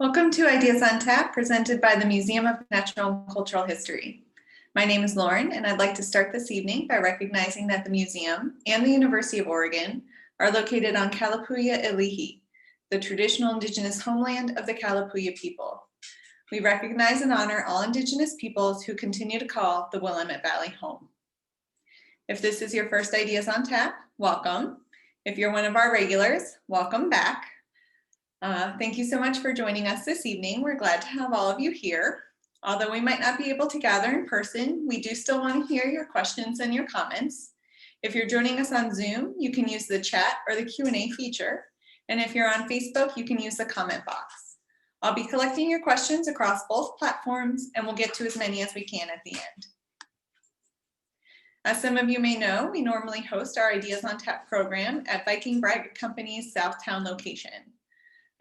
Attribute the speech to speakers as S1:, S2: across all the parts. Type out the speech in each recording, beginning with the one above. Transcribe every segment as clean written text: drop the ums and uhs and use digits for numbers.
S1: Welcome to Ideas on Tap, presented by the Museum of Natural and Cultural History. My name is Lauren, and I'd like to start this evening by recognizing that the museum and the University of Oregon are located on Kalapuya Ilihi, the traditional Indigenous homeland of the Kalapuya people. We recognize and honor all Indigenous peoples who continue to call the Willamette Valley home. If this is your first Ideas on Tap, welcome. If you're one of our regulars, welcome back. Thank you so much for joining us this evening. We're glad to have all of you here. Although we might not be able to gather in person, we do still want to hear your questions and your comments. If you're joining us on Zoom, you can use the chat or the Q&A feature. And if you're on Facebook, you can use the comment box. I'll be collecting your questions across both platforms, and we'll get to as many as we can at the end. As some of you may know, we normally host our Ideas on Tap program at Viking Braggett Company's Southtown location.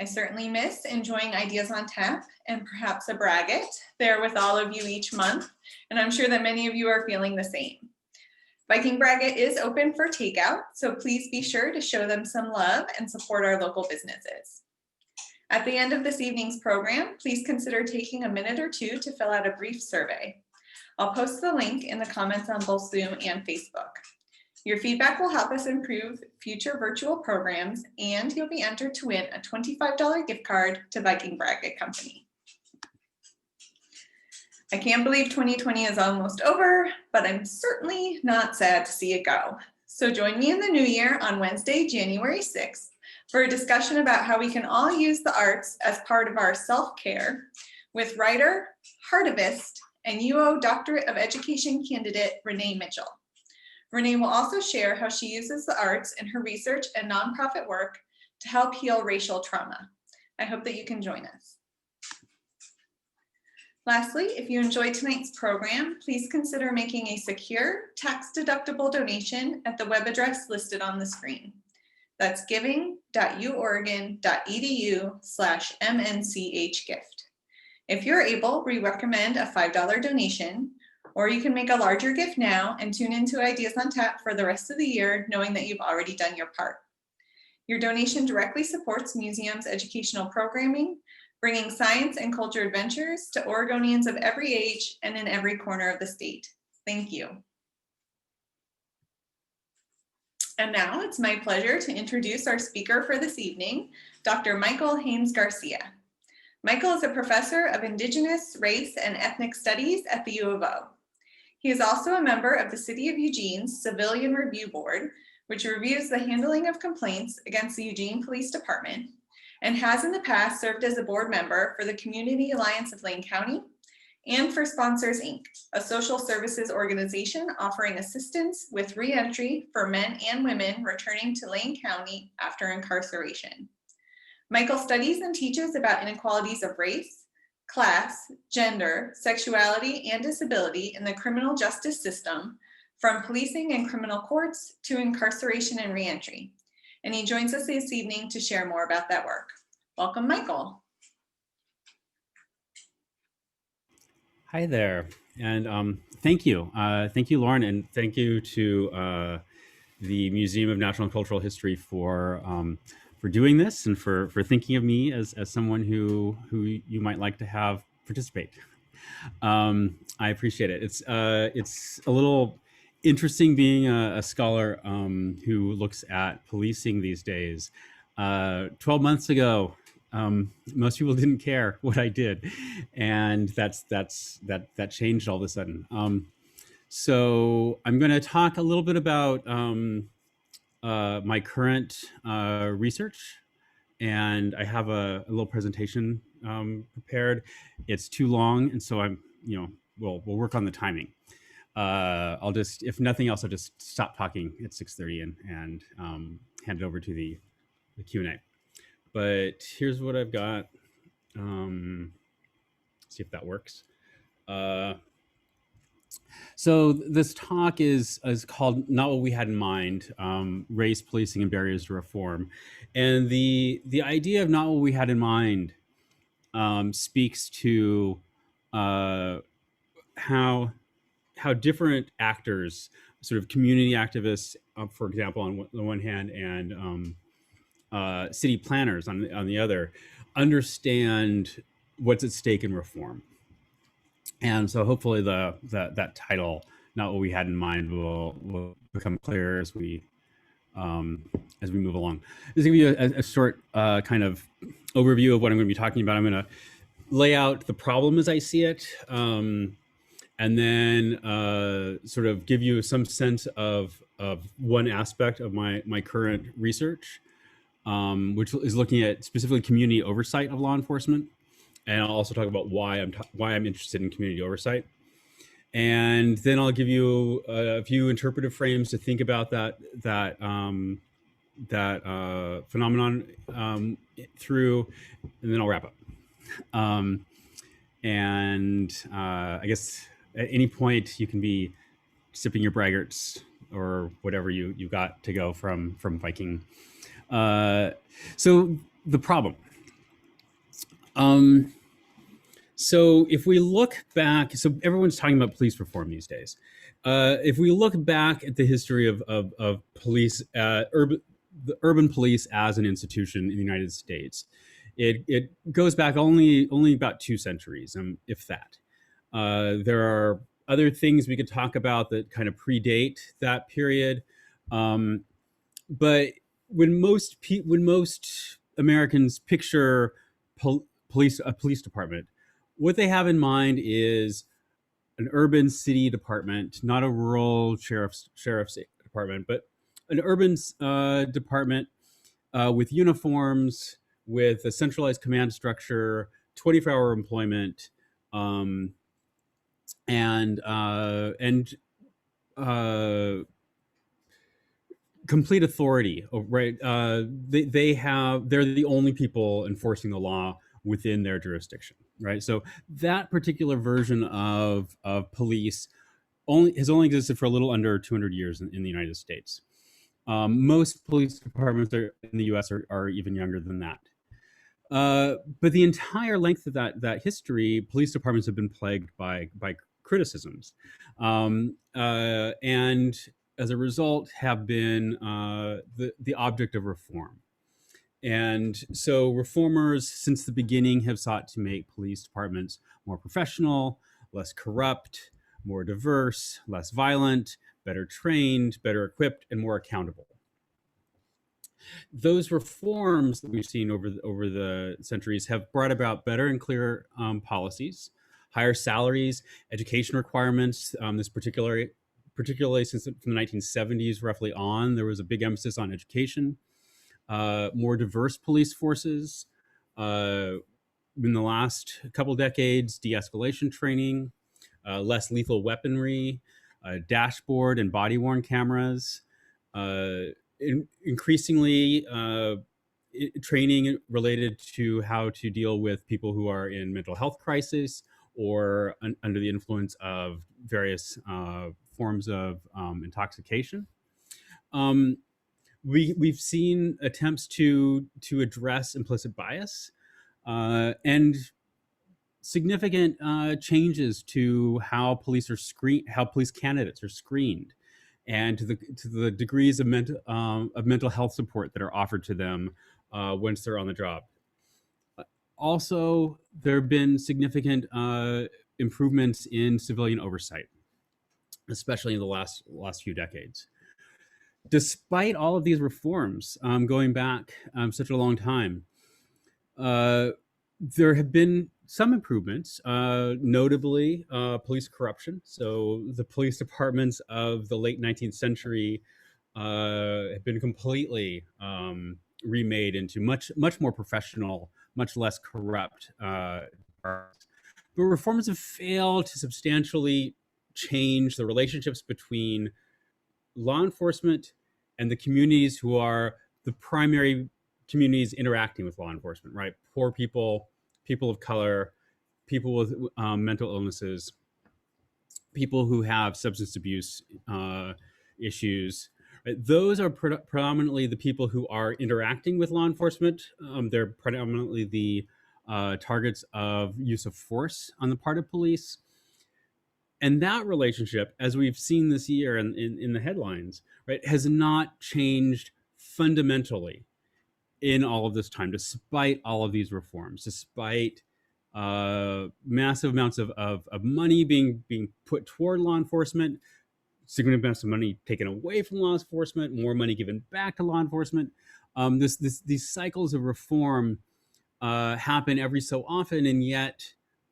S1: I certainly miss enjoying Ideas on Tap and perhaps a braggot there with all of you each month, and I'm sure that many of you are feeling the same. Viking Braggett is open for takeout, so please be sure to show them some love and support our local businesses. At the end of this evening's program, please consider taking a minute or two to fill out a brief survey. I'll post the link in the comments on both Zoom and Facebook. Your feedback will help us improve future virtual programs, and you'll be entered to win a $25 gift card to Viking Braggett Company. I can't believe 2020 is almost over, but I'm certainly not sad to see it go. So join me in the new year on Wednesday, January 6th, for a discussion about how we can all use the arts as part of our self-care with writer, heartivist, and UO Doctorate of Education candidate, Renee Mitchell. Renee will also share how she uses the arts in her research and nonprofit work to help heal racial trauma. I hope that you can join us. Lastly, if you enjoyed tonight's program, please consider making a secure, tax-deductible donation at the web address listed on the screen. That's giving.uoregon.edu/mnchgift. If you're able, we recommend a $5 donation, or you can make a larger gift now and tune into Ideas on Tap for the rest of the year, knowing that you've already done your part. Your donation directly supports museum's educational programming, bringing science and culture adventures to Oregonians of every age and in every corner of the state. Thank you. And now it's my pleasure to introduce our speaker for this evening, Dr. Michael Hames-García. Michael is a professor of Indigenous, Race, and Ethnic Studies at the U of O. He is also a member of the City of Eugene's Civilian Review Board, which reviews the handling of complaints against the Eugene Police Department, and has in the past served as a board member for the Community Alliance of Lane County and for Sponsors, Inc., a social services organization offering assistance with reentry for men and women returning to Lane County after incarceration. Michael studies and teaches about inequalities of race, class, gender, sexuality, and disability in the criminal justice system, from policing and criminal courts to incarceration and reentry. And he joins us this evening to share more about that work. Welcome, Michael.
S2: Hi there, and thank you. Thank you, Lauren, and thank you to the Museum of Natural and Cultural History for doing this and for thinking of me as someone who you might like to have participate. I appreciate it. It's a little interesting being a scholar who looks at policing these days. 12 months ago, most people didn't care what I did, and that changed all of a sudden. So I'm going to talk a little bit about my current research, and I have a little presentation prepared. It's too long, and so we'll work on the timing. I'll just, if nothing else, I'll just stop talking at 6:30 and hand it over to the Q&A. But here's what I've got. See if that works. So this talk is called Not What We Had in Mind, Race, Policing, and Barriers to Reform. And the idea of Not What We Had in Mind speaks to how different actors, sort of community activists, for example, on the one hand, and city planners on the other understand what's at stake in reform. And so hopefully that title, not what we had in mind, will become clearer as we move along. This is going to be a short kind of overview of what I'm going to be talking about. I'm going to lay out the problem as I see it, and then sort of give you some sense of one aspect of my current research, which is looking at specifically community oversight of law enforcement. And I'll also talk about why I'm interested in community oversight. And then I'll give you a few interpretive frames to think about that phenomenon through, and then I'll wrap up. I guess at any point you can be sipping your braggarts or whatever you got to go from Viking. So the problem. So if we look back, so everyone's talking about police reform these days. If we look back at the history of police, the urban police as an institution in the United States, it goes back only about 2 centuries, if that. There are other things we could talk about that kind of predate that period, but when most Americans picture a police department, what they have in mind is an urban city department, not a rural sheriff's department, but an urban department with uniforms, with a centralized command structure, 24-hour employment, and complete authority. Right? They're the only people enforcing the law within their jurisdiction. Right? So that particular version of police has only existed for a little under 200 years in the United States. Most police departments in the U.S. are even younger than that. But the entire length of that history, police departments have been plagued by criticisms, and as a result, have been the object of reform. And so reformers, since the beginning, have sought to make police departments more professional, less corrupt, more diverse, less violent, better trained, better equipped, and more accountable. Those reforms that we've seen over the centuries have brought about better and clearer policies, higher salaries, education requirements. This particularly since from the 1970s roughly on, there was a big emphasis on education, more diverse police forces. In the last couple decades, de-escalation training, less lethal weaponry, dashboard and body-worn cameras, increasingly training related to how to deal with people who are in mental health crisis or under the influence of various forms of intoxication. We've seen attempts to address implicit bias and significant changes to how police candidates are screened, and to the degrees of mental health support that are offered to them once they're on the job. Also, there have been significant improvements in civilian oversight, especially in the last few decades. Despite all of these reforms going back such a long time, there have been some improvements, notably police corruption. So the police departments of the late 19th century have been completely remade into much more professional, much less corrupt departments. But reforms have failed to substantially change the relationships between law enforcement and the communities who are the primary communities interacting with law enforcement, right? Poor people, people of color, people with mental illnesses, people who have substance abuse issues. Right? Those are predominantly the people who are interacting with law enforcement. They're predominantly the targets of use of force on the part of police. And that relationship, as we've seen this year in the headlines, right, has not changed fundamentally in all of this time, despite all of these reforms, despite massive amounts of money being put toward law enforcement, significant amounts of money taken away from law enforcement, more money given back to law enforcement. These cycles of reform happen every so often, and yet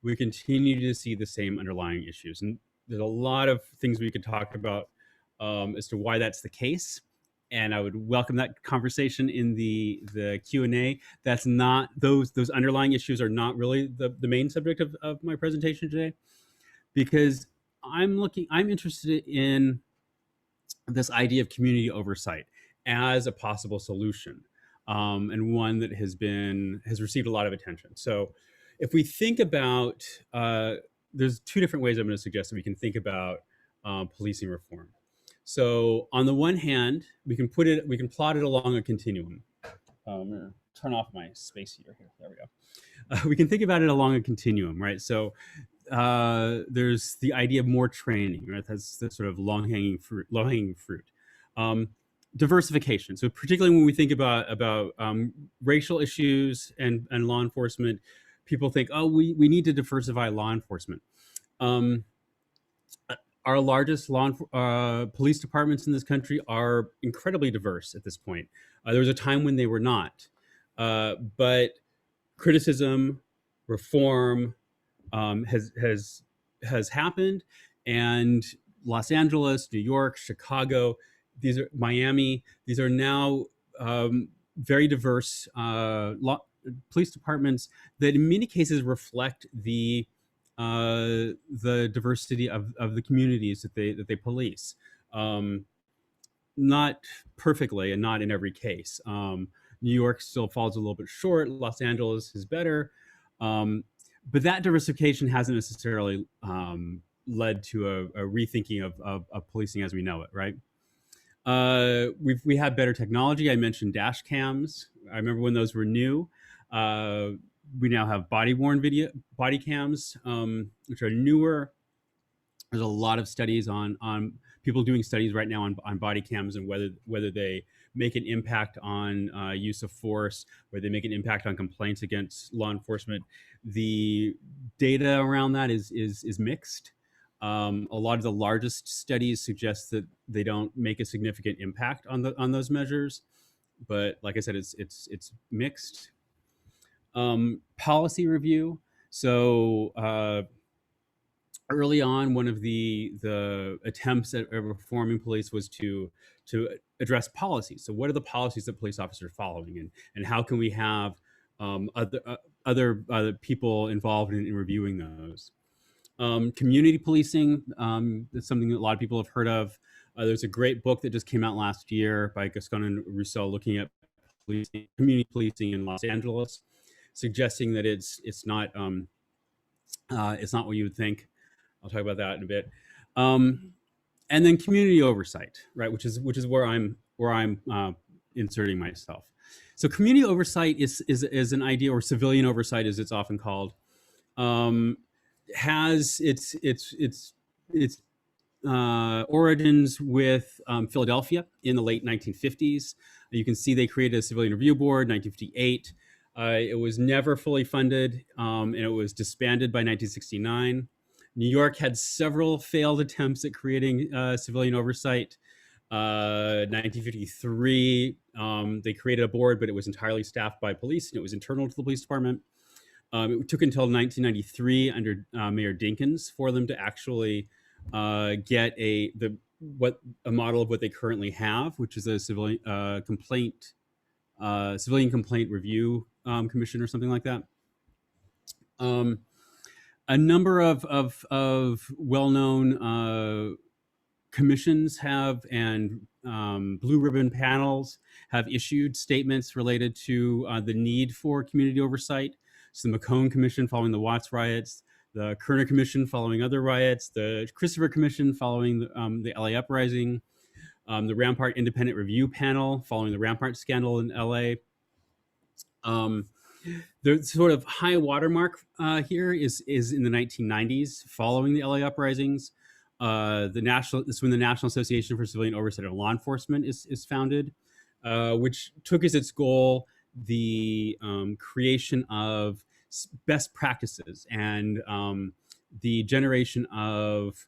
S2: we continue to see the same underlying issues. And there's a lot of things we could talk about as to why that's the case. And I would welcome that conversation in the Q&A. That's not, those underlying issues are not really the main subject of my presentation today, because I'm interested in this idea of community oversight as a possible solution, and one that has received a lot of attention. So if we think about, there's two different ways I'm going to suggest that we can think about policing reform. So on the one hand, we can plot it along a continuum. I'm going to turn off my space heater here. There we go. We can think about it along a continuum, right? So there's the idea of more training, right? That's the sort of low-hanging fruit. Diversification. So particularly when we think about racial issues and law enforcement, people think, oh, we need to diversify law enforcement. Our largest police departments in this country are incredibly diverse at this point. There was a time when they were not, but criticism, reform has happened, and Los Angeles, New York, Chicago, Miami. These are now very diverse police departments that, in many cases, reflect the diversity of the communities that they police. Not perfectly, and not in every case. New York still falls a little bit short. Los Angeles is better, but that diversification hasn't necessarily led to a rethinking of policing as we know it. Right? We have better technology. I mentioned dash cams. I remember when those were new. We now have body cams, which are newer. There's a lot of studies on people doing studies right now on body cams and whether they make an impact on use of force, whether they make an impact on complaints against law enforcement. The data around that is mixed. A lot of the largest studies suggest that they don't make a significant impact on those measures, but like I said, it's mixed. Policy review. So early on, one of the attempts at reforming police was to address policies. So what are the policies that police officers are following, and how can we have other people involved in reviewing those? Community policing, is something that a lot of people have heard of. There's a great book that just came out last year by Gascon and Rousseau looking at community policing in Los Angeles, suggesting that it's not what you would think. I'll talk about that in a bit. And then community oversight, right, which is where I'm inserting myself. So community oversight is an idea, or civilian oversight as it's often called, has its origins with Philadelphia in the late 1950s. You can see they created a civilian review board in 1958. It was never fully funded, and it was disbanded by 1969. New York had several failed attempts at creating civilian oversight. 1953, they created a board, but it was entirely staffed by police, and it was internal to the police department. It took until 1993 under Mayor Dinkins for them to actually get a model of what they currently have, which is a civilian complaint review commission or something like that. A number of well-known commissions and blue ribbon panels have issued statements related to the need for community oversight. So the McCone Commission following the Watts riots, the Kerner Commission following other riots, the Christopher Commission following the LA uprising, the Rampart Independent Review Panel following the Rampart scandal in LA. The sort of high watermark here is in the 1990s, following the LA uprisings. This is when the National Association for Civilian Oversight of Law Enforcement is founded, which took as its goal the creation of best practices and the generation of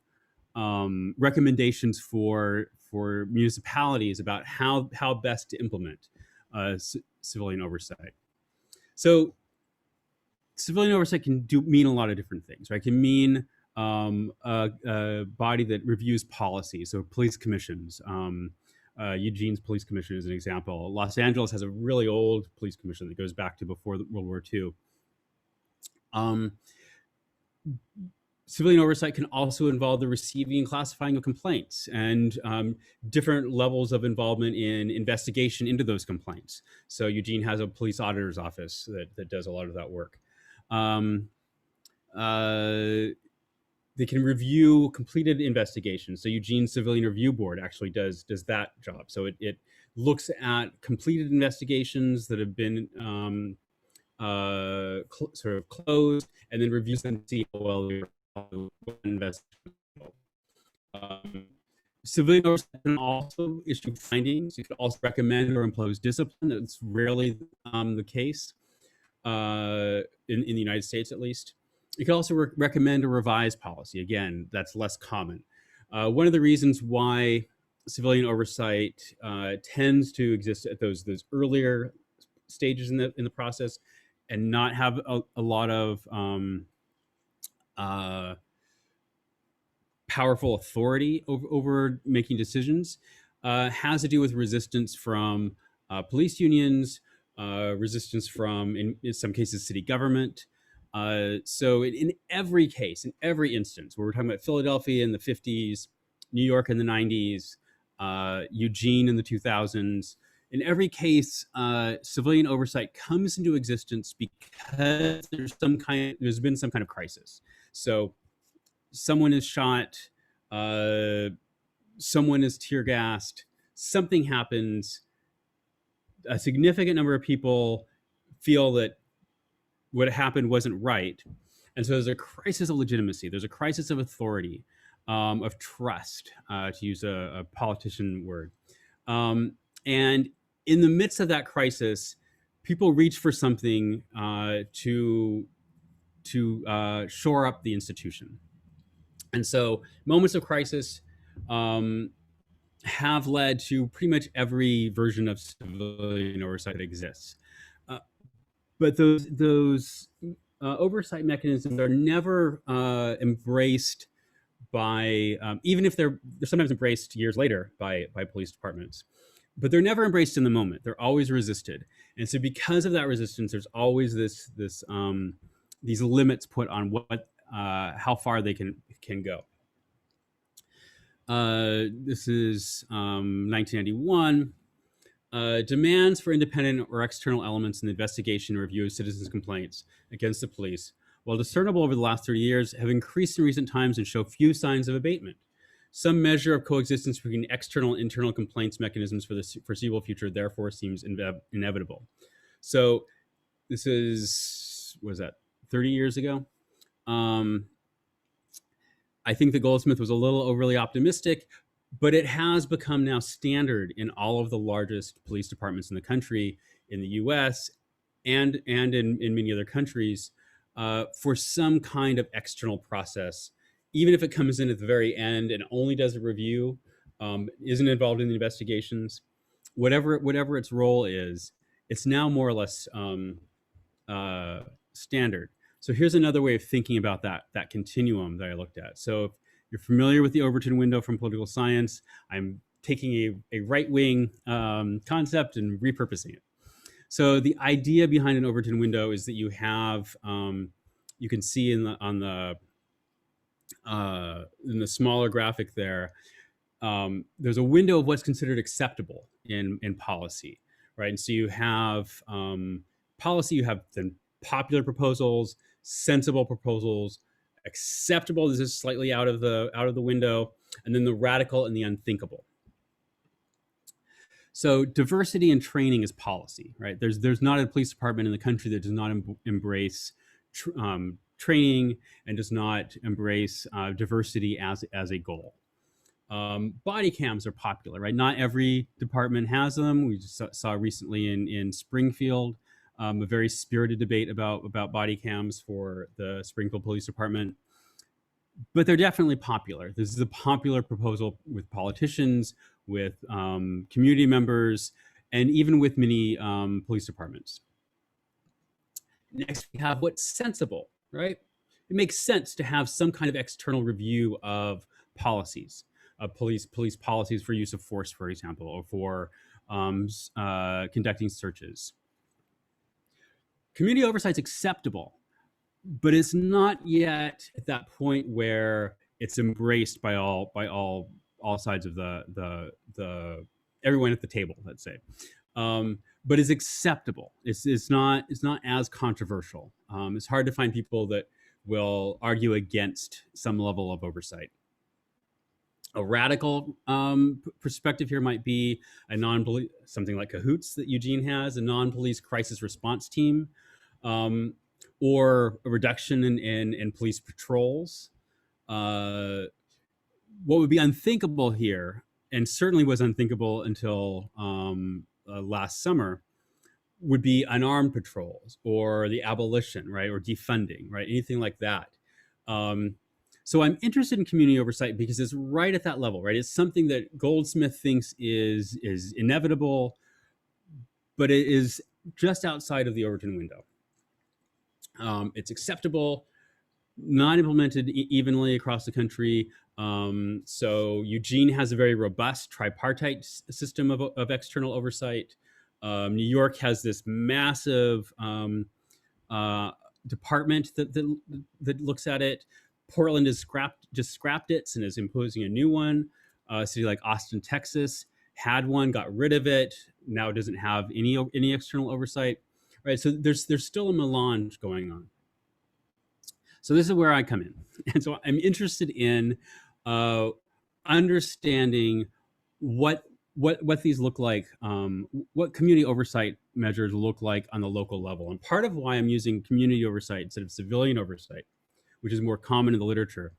S2: recommendations for municipalities about how best to implement civilian oversight. So civilian oversight can mean a lot of different things, right? It can mean a body that reviews policy, so police commissions. Eugene's police commission is an example. Los Angeles has a really old police commission that goes back to before World War II. Civilian oversight can also involve the receiving and classifying of complaints and different levels of involvement in investigation into those complaints. So Eugene has a police auditor's office that does a lot of that work. They can review completed investigations. So Eugene's Civilian Review Board actually does that job. So it looks at completed investigations that have been sort of closed, and then reviews them to see how well they're investigation. Civilian oversight can also issue findings. You could also recommend or impose discipline. It's rarely the case in the United States, at least. You can also recommend or revise policy. Again, that's less common. One of the reasons why civilian oversight tends to exist at those earlier stages in the process and not have a lot of powerful authority over making decisions has to do with resistance from police unions, resistance from, in some cases, city government. So in every case, in every instance, where we're talking about Philadelphia in the 50s, New York in the 90s, Eugene in the 2000s, in every case, civilian oversight comes into existence because there's been some kind of crisis. So someone is shot, someone is tear gassed, something happens, a significant number of people feel that what happened wasn't right. And so there's a crisis of legitimacy. There's a crisis of authority, of trust, to use a politician word. And in the midst of that crisis, people reach for something to shore up the institution. And so moments of crisis have led to pretty much every version of civilian oversight that exists. But those oversight mechanisms are never embraced by, even if they're sometimes embraced years later by police departments, but they're never embraced in the moment. They're always resisted. And so because of that resistance, there's always these limits put on how far they can go. This is 1991. Demands for independent or external elements in the investigation or review of citizens' complaints against the police, while discernible over the last 30 years, have increased in recent times and show few signs of abatement. Some measure of coexistence between external and internal complaints mechanisms for the foreseeable future therefore seems inevitable. So this is, what was that, 30 years ago? I think that Goldsmith was a little overly optimistic, but it has become now standard in all of the largest police departments in the country, in the US, and in many other countries, for some kind of external process, even if it comes in at the very end and only does a review, isn't involved in the investigations, whatever its role is, it's now more or less standard. So here's another way of thinking about that continuum that I looked at. So if you're familiar with the Overton window from political science, I'm taking a right-wing concept and repurposing it. So the idea behind an Overton window is that you have, you can see in the smaller graphic there, there's a window of what's considered acceptable in policy, right? And so you have policy, you have then popular proposals, sensible proposals, acceptable, this is slightly out of the window, and then the radical and the unthinkable. So diversity and training is policy, right? There's not a police department in the country that does not embrace training and does not embrace diversity as a goal. Body cams are popular, right? Not every department has them. We just saw recently in Springfield a very spirited debate about body cams for the Springfield Police Department. But they're definitely popular. This is a popular proposal with politicians, with community members, and even with many police departments. Next, we have what's sensible, right? It makes sense to have some kind of external review of policies, police policies for use of force, for example, or for conducting searches. Community oversight is acceptable, but it's not yet at that point where it's embraced by all sides of the everyone at the table, let's say. But is acceptable. It's not as controversial. It's hard to find people that will argue against some level of oversight. A radical perspective here might be a non-police, something like Cahoots that Eugene has, a non-police crisis response team, or a reduction in police patrols. What would be unthinkable here, and certainly was unthinkable until last summer, would be unarmed patrols or the abolition, right, or defunding, right, anything like that. So I'm interested in community oversight because it's right at that level, right? It's something that Goldsmith thinks is inevitable, but it is just outside of the Overton window. It's acceptable, not implemented evenly across the country. So Eugene has a very robust tripartite system of external oversight. New York has this massive department that looks at it. Portland has just scrapped it and is imposing a new one. A city like Austin, Texas, had one, got rid of it. Now it doesn't have any external oversight. Right, so there's still a melange going on. So this is where I come in, and so I'm interested in understanding what these look like, what community oversight measures look like on the local level. And part of why I'm using community oversight instead of civilian oversight, which is more common in the literature,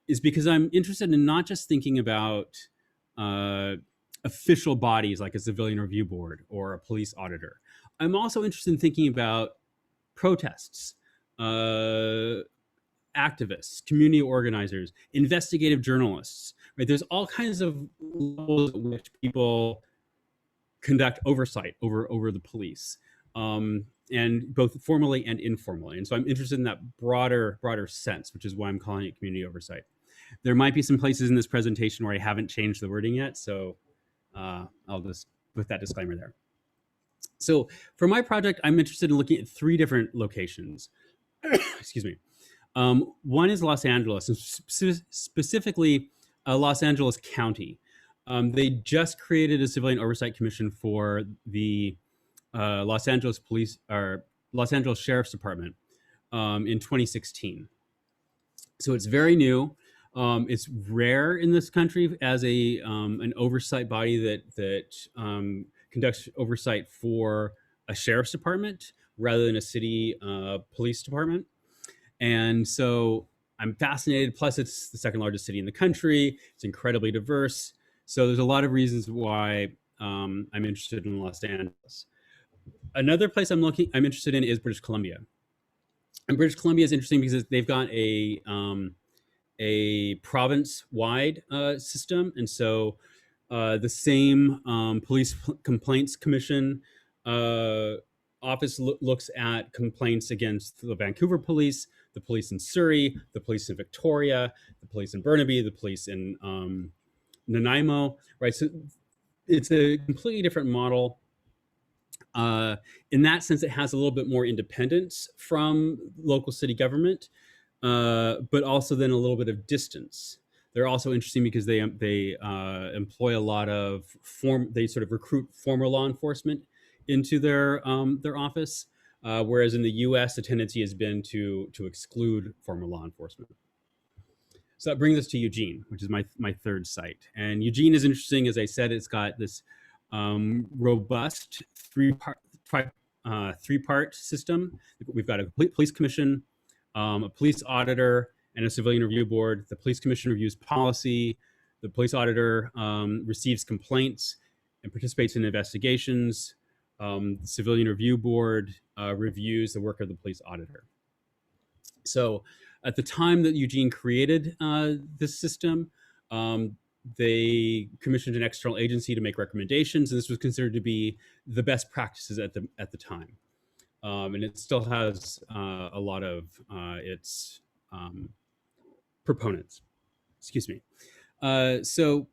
S2: is because I'm interested in not just thinking about official bodies like a civilian review board or a police auditor. I'm also interested in thinking about protests, activists, community organizers, investigative journalists. Right? There's all kinds of levels at which people conduct oversight over the police, and both formally and informally. And so I'm interested in that broader sense, which is why I'm calling it community oversight. There might be some places in this presentation where I haven't changed the wording yet, so I'll just put that disclaimer there. So for my project, I'm interested in looking at 3 different locations. Excuse me. One is Los Angeles, and specifically Los Angeles County. They just created a civilian oversight commission for the Los Angeles Police or Los Angeles Sheriff's Department in 2016. So it's very new. It's rare in this country as an oversight body that conducts oversight for a sheriff's department rather than a city police department. And so I'm fascinated. Plus, it's the second largest city in the country. It's incredibly diverse. So there's a lot of reasons why I'm interested in Los Angeles. Another place I'm interested in is British Columbia. And British Columbia is interesting because they've got a province-wide system, and so the same police complaints commission office looks at complaints against the Vancouver police, the police in Surrey, the police in Victoria, the police in Burnaby, the police in Nanaimo, right? So it's a completely different model. In that sense, it has a little bit more independence from local city government, but also then a little bit of distance. They're also interesting because they employ a lot of they sort of recruit former law enforcement into their office, whereas in the U.S. the tendency has been to exclude former law enforcement. So that brings us to Eugene, which is my third site. And Eugene is interesting, as I said. It's got this robust three-part system. We've got a police commission, a police auditor, and a civilian review board. The police commission reviews policy. The police auditor receives complaints and participates in investigations. The Civilian Review Board reviews the work of the police auditor. So at the time that Eugene created this system, they commissioned an external agency to make recommendations, and this was considered to be the best practices at the time. And it still has a lot of its proponents. Excuse me. So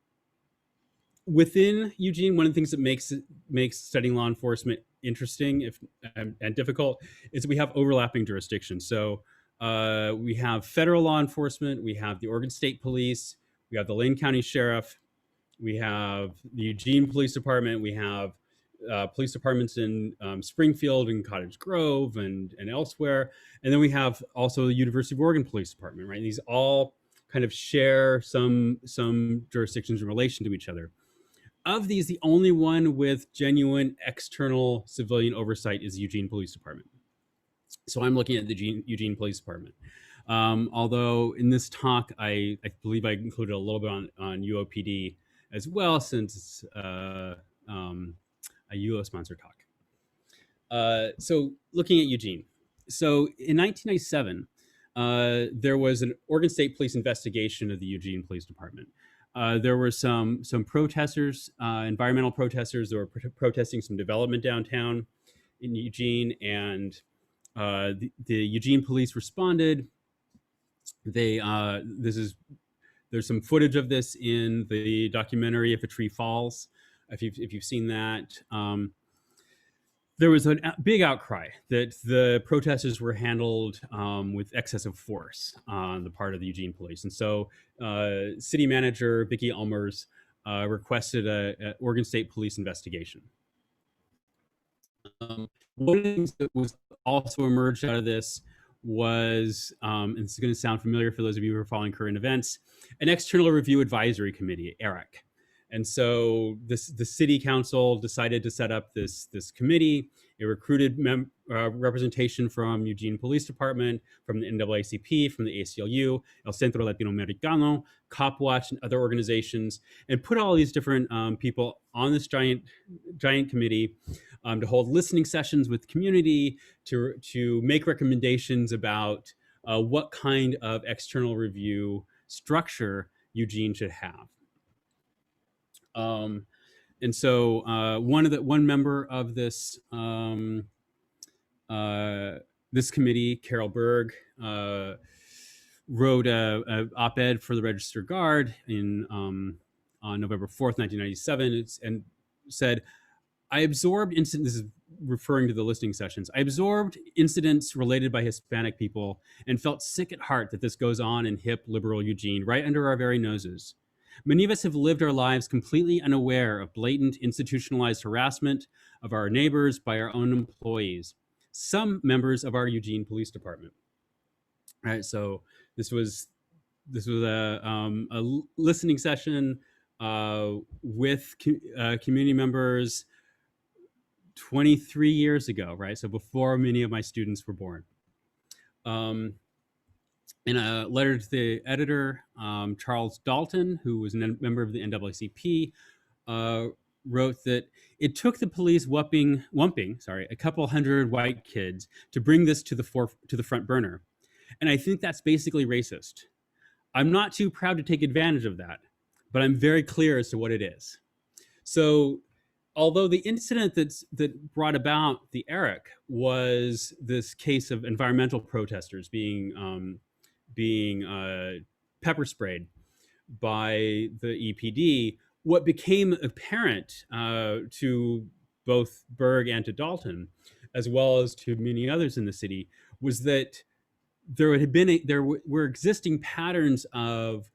S2: within Eugene, one of the things that makes studying law enforcement interesting and difficult is that we have overlapping jurisdictions. So we have federal law enforcement, we have the Oregon State Police, we have the Lane County Sheriff, we have the Eugene Police Department, we have police departments in Springfield and Cottage Grove and elsewhere, and then we have also the University of Oregon Police Department. Right, these all kind of share some jurisdictions in relation to each other. Of these, the only one with genuine external civilian oversight is the Eugene Police Department. So I'm looking at the Eugene Police Department. Although in this talk, I believe I included a little bit on UOPD as well, since it's a UO-sponsored talk. So looking at Eugene. So in 1997, there was an Oregon State Police investigation of the Eugene Police Department. There were some protesters, environmental protesters, that were protesting some development downtown in Eugene, and the Eugene police responded. There's some footage of this in the documentary "If a Tree Falls," if you've seen that. There was a big outcry that the protesters were handled with excessive force on the part of the Eugene police. And so city manager Vicki Elmers requested an Oregon State Police investigation. One of the things that was also emerged out of this was, and this is going to sound familiar for those of you who are following current events, an External Review Advisory Committee, ERIC. And so the city council decided to set up this committee. It recruited representation from Eugene Police Department, from the NAACP, from the ACLU, El Centro Latinoamericano, Cop Watch, and other organizations, and put all these different people on this giant committee to hold listening sessions with the community, to make recommendations about what kind of external review structure Eugene should have. And so one member of this this committee, Carol Berg, wrote a op-ed for the Register Guard on November 4th, 1997, and said, "I absorbed incidents," this is referring to the listening sessions, "I absorbed incidents related by Hispanic people and felt sick at heart that this goes on in hip, liberal Eugene, right under our very noses. Many of us have lived our lives completely unaware of blatant institutionalized harassment of our neighbors by our own employees, some members of our Eugene Police Department." All right, so this was a listening session with community members 23 years ago, right? So before many of my students were born. In a letter to the editor, Charles Dalton, who was a member of the NAACP, wrote that it took the police whumping a couple hundred white kids to bring this to the front burner. And I think that's basically racist. I'm not too proud to take advantage of that, but I'm very clear as to what it is. So although the incident that brought about the ERIC was this case of environmental protesters being pepper sprayed by the EPD, what became apparent to both Berg and to Dalton, as well as to many others in the city, was that there were existing patterns of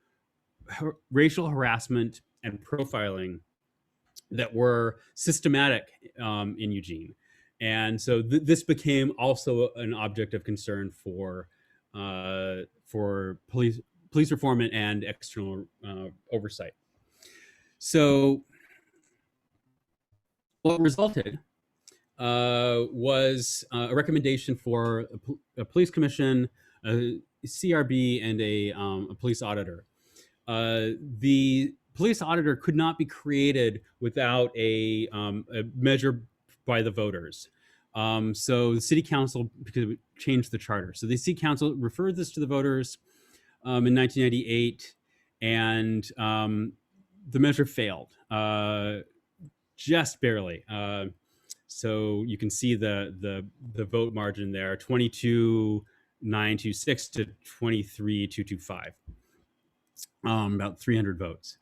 S2: racial harassment and profiling that were systematic in Eugene. And so this became also an object of concern for police reform and external oversight. So what resulted was a recommendation for a police commission, a CRB, and a police auditor. The police auditor could not be created without a measure by the voters. So the city council, because it changed the charter, so the city council referred this to the voters in 1998, and the measure failed just barely. So you can see the vote margin there: 22,926 to 23,225, about 300 votes.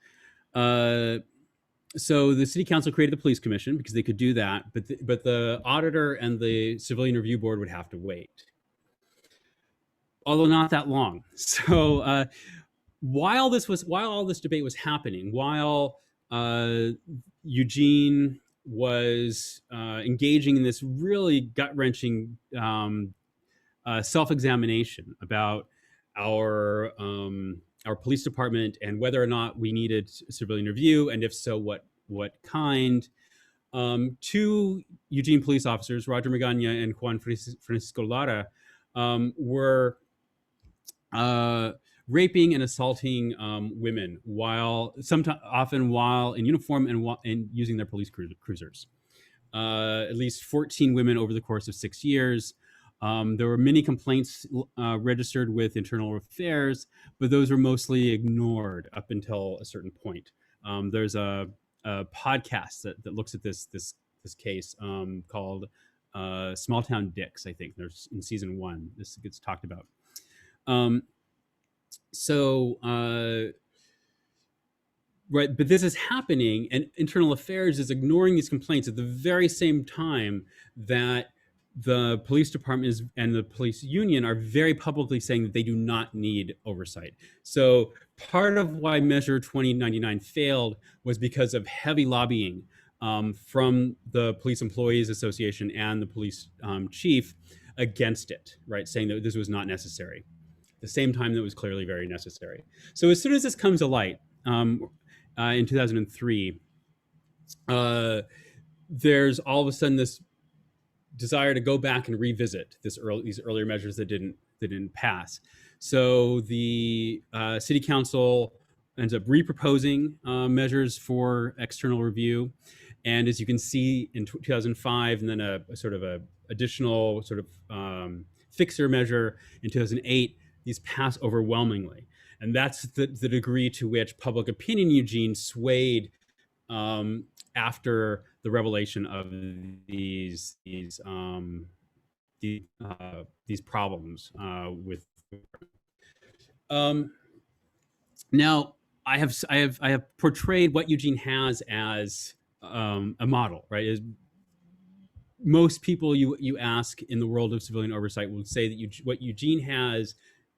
S2: So the city council created the police commission because they could do that, but the auditor and the civilian review board would have to wait, although not that long. So while all this debate was happening, while Eugene was engaging in this really gut wrenching self examination about our police department and whether or not we needed civilian review, and if so, what kind. Two Eugene police officers, Roger Magana and Juan Francisco Lara, were raping and assaulting women often while in uniform and using their police cruisers. At least 14 women over the course of 6 years. There were many complaints registered with Internal Affairs, but those were mostly ignored up until a certain point. There's a podcast that looks at this case called Small Town Dicks, I think. There's in season 1. This gets talked about. Right, but this is happening, and Internal Affairs is ignoring these complaints at the very same time that the police department and the police union are very publicly saying that they do not need oversight. So part of why Measure 2099 failed was because of heavy lobbying from the Police Employees Association and the police chief against it, right, saying that this was not necessary. The same time that it was clearly very necessary. So as soon as this comes to light in 2003, there's all of a sudden this desire to go back and revisit these earlier measures that didn't pass. So the city council ends up reproposing measures for external review, and as you can see in 2005, and then a sort of a additional sort of fixer measure in 2008. These pass overwhelmingly, and that's the degree to which public opinion in Eugene swayed after the revelation of these problems with. Now, I have portrayed what Eugene has as a model, right? Is most people you ask in the world of civilian oversight will say that what Eugene has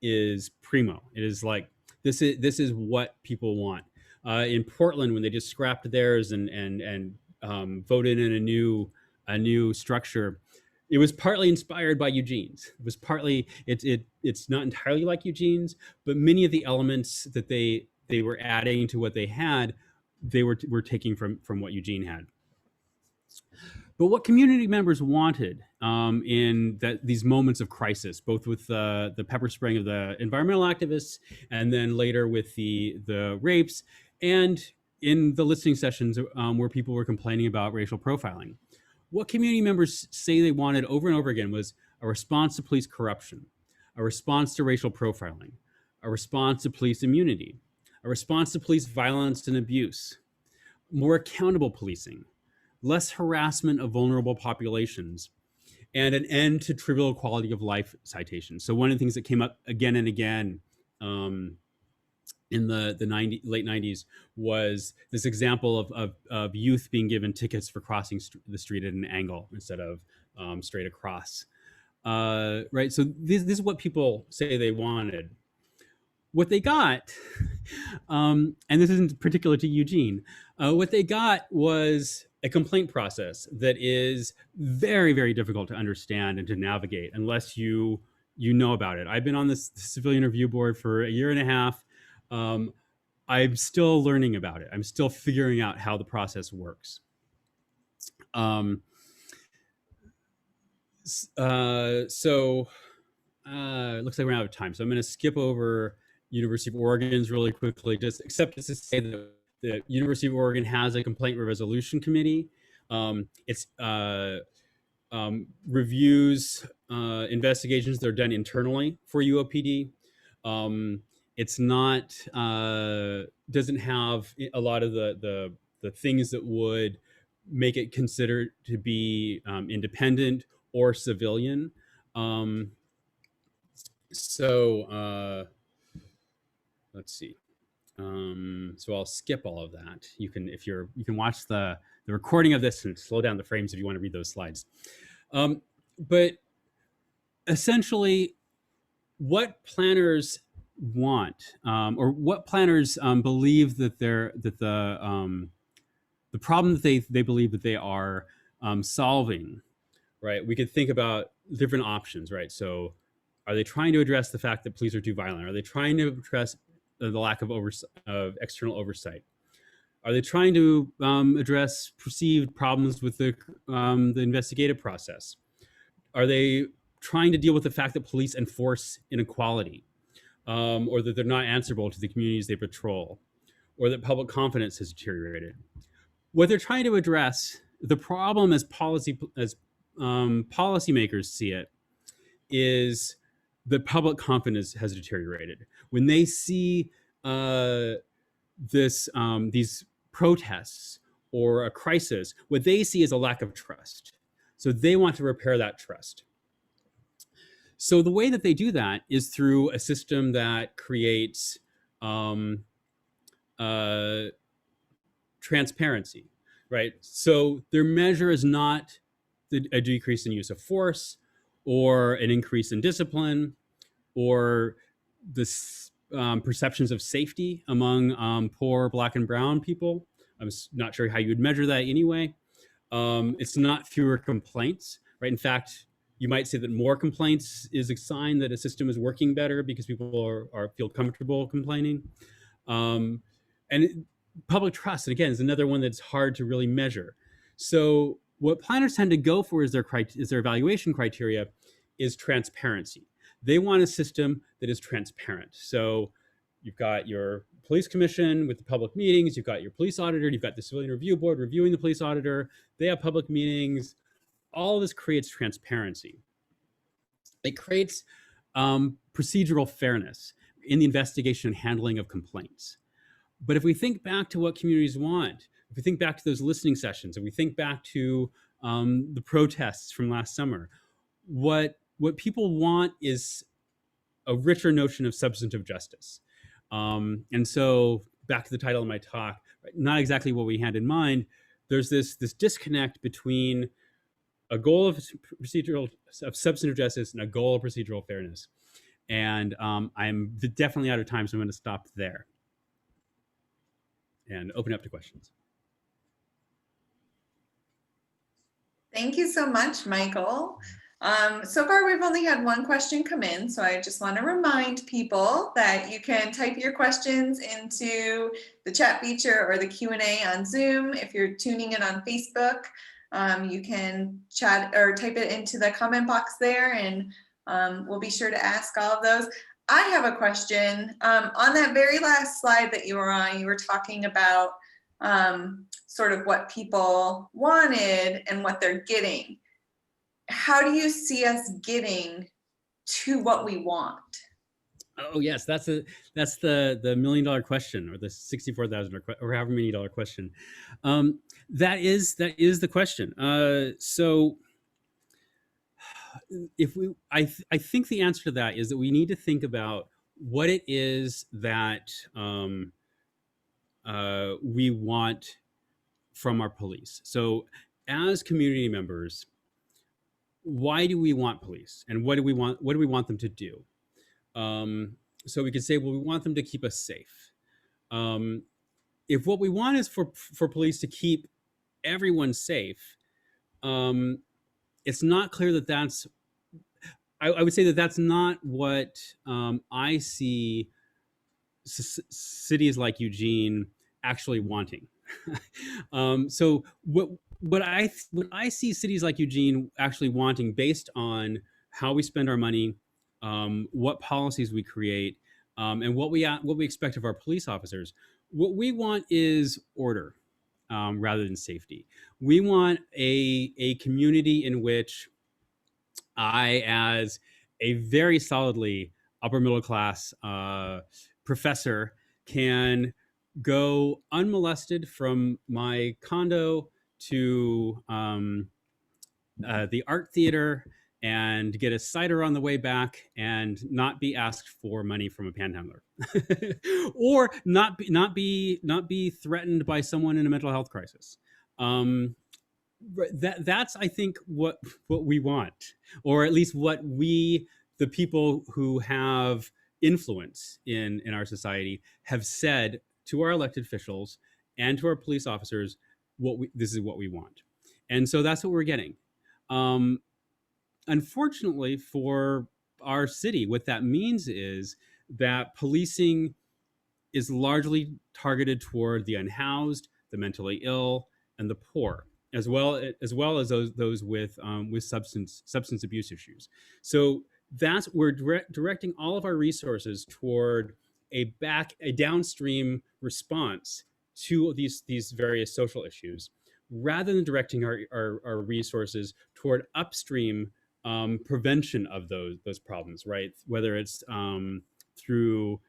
S2: is primo. It is like this is what people want. In Portland, when they just scrapped theirs and voted in a new structure, it was partly inspired by Eugene's. It was partly it's not entirely like Eugene's, but many of the elements that they were adding to what they had, they were taking from what Eugene had. But what community members wanted in these moments of crisis, both with the pepper spraying of the environmental activists, and then later with the rapes, and in the listening sessions where people were complaining about racial profiling, what community members say they wanted over and over again was a response to police corruption, a response to racial profiling, a response to police immunity, a response to police violence and abuse, more accountable policing, less harassment of vulnerable populations, and an end to trivial quality of life citations. So one of the things that came up again and again in the late 90s was this example of youth being given tickets for crossing the street at an angle instead of straight across. Right, so this is what people say they wanted. What they got, and this isn't particular to Eugene, what they got was a complaint process that is very, very difficult to understand and to navigate unless you know about it. I've been on this civilian review board for a year and a half. I'm still learning about it. I'm still figuring out how the process works. So it looks like we're out of time. So I'm going to skip over University of Oregon's really quickly, just except to say that the University of Oregon has a complaint resolution committee. It's reviews investigations that are done internally for UOPD. It's not doesn't have a lot of the things that would make it considered to be independent or civilian. So let's see. So I'll skip all of that. You can, if you're, you can watch the recording of this and slow down the frames if you want to read those slides. But essentially, what planners want, or what planners believe that the problem that they believe that they are solving, right? We could think about different options, right? So, are they trying to address the fact that police are too violent? Are they trying to address the lack of external oversight? Are they trying to address perceived problems with the investigative process? Are they trying to deal with the fact that police enforce inequality, or that they're not answerable to the communities they patrol, or that public confidence has deteriorated? What they're trying to address, the problem as policymakers see it, is that public confidence has deteriorated. When they see these protests or a crisis, what they see is a lack of trust. So they want to repair that trust. So the way that they do that is through a system that creates transparency, right? So their measure is not a decrease in use of force or an increase in discipline or the perceptions of safety among poor Black and brown people. I'm not sure how you would measure that anyway. It's not fewer complaints, right? In fact, you might say that more complaints is a sign that a system is working better because people feel comfortable complaining. And public trust, and again, is another one that's hard to really measure. So what planners tend to go for is their evaluation criteria is transparency. They want a system that is transparent. So you've got your police commission with the public meetings, you've got your police auditor, you've got the civilian review board reviewing the police auditor, they have public meetings. All of this creates transparency. It creates procedural fairness in the investigation and handling of complaints. But if we think back to what communities want, if we think back to those listening sessions, if we think back to the protests from last summer, what people want is a richer notion of substantive justice. And so back to the title of my talk, not exactly what we had in mind. There's this disconnect between a goal of substantive justice and a goal of procedural fairness. And I'm definitely out of time, so I'm going to stop there and open up to questions.
S1: Thank you so much, Michael. So far, we've only had one question come in, so I just want to remind people that you can type your questions into the chat feature or the Q&A on Zoom. If you're tuning in on Facebook, you can chat or type it into the comment box there, and we'll be sure to ask all of those. I have a question. On that very last slide that you were on, you were talking about sort of what people wanted and what they're getting. How do you see us getting to what we want?
S2: Oh yes, that's the $1 million question, or the $64,000 or however many dollar question. That is the question. So if I think the answer to that is that we need to think about what it is that we want from our police. So as community members, why do we want police, and what do we want them to do? So we could say, well, we want them to keep us safe. If what we want is for police to keep everyone safe, it's not clear that that's. I would say that that's not what I see cities like Eugene actually wanting. So what I see cities like Eugene actually wanting, based on how we spend our money, what policies we create, and what we expect of our police officers. what we want is order rather than safety. We want a community in which I, as a very solidly upper middle class professor, can go unmolested from my condo to the art theater and get a cider on the way back and not be asked for money from a panhandler or not be threatened by someone in a mental health crisis. um, that's, I think, what we want, or at least what we, the people who have influence in our society, have said to our elected officials and to our police officers. This is what we want, and so that's what we're getting. um, Unfortunately for our city, what that means is that policing is largely targeted toward the unhoused, the mentally ill, and the poor, as well as those with substance abuse issues. So we're directing all of our resources toward a downstream response to these various social issues, rather than directing our resources toward upstream prevention of those problems. Right, whether it's through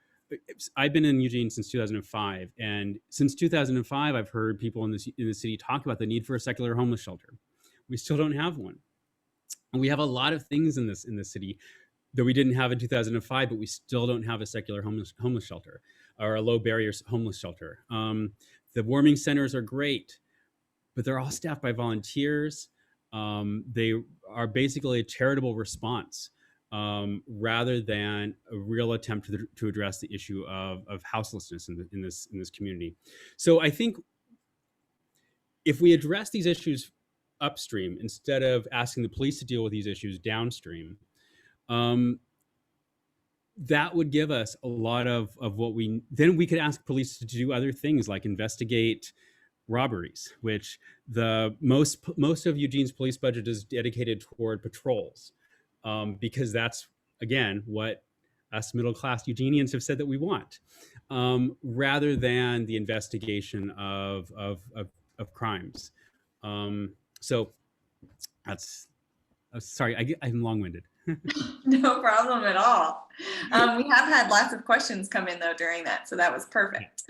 S2: I've been in Eugene since 2005, and since 2005, I've heard people in the city talk about the need for a secular homeless shelter. We still don't have one, and we have a lot of things in this city that we didn't have in 2005, but we still don't have a secular homeless shelter or a low barrier homeless shelter. The warming centers are great, but they're all staffed by volunteers. They are basically a charitable response, rather than a real attempt to address the issue of houselessness in this community. So I think if we address these issues upstream instead of asking the police to deal with these issues downstream, um, that would give us a lot of what we could ask police to do other things like investigate robberies, which the most of Eugene's police budget is dedicated toward patrols, because that's, again, what us middle class Eugenians have said that we want, rather than the investigation of crimes. So that's sorry, I'm long winded.
S1: No problem at all. We have had lots of questions come in though during that, so that was perfect.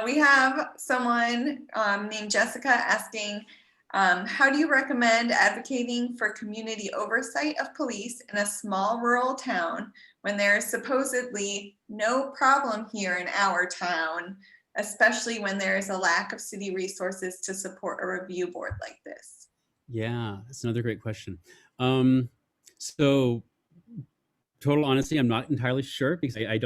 S1: We have someone named Jessica asking, how do you recommend advocating for community oversight of police in a small rural town when there is supposedly no problem here in our town, especially when there is a lack of city resources to support a review board like this?
S2: Yeah, that's another great question. So, total honesty, I'm not entirely sure because I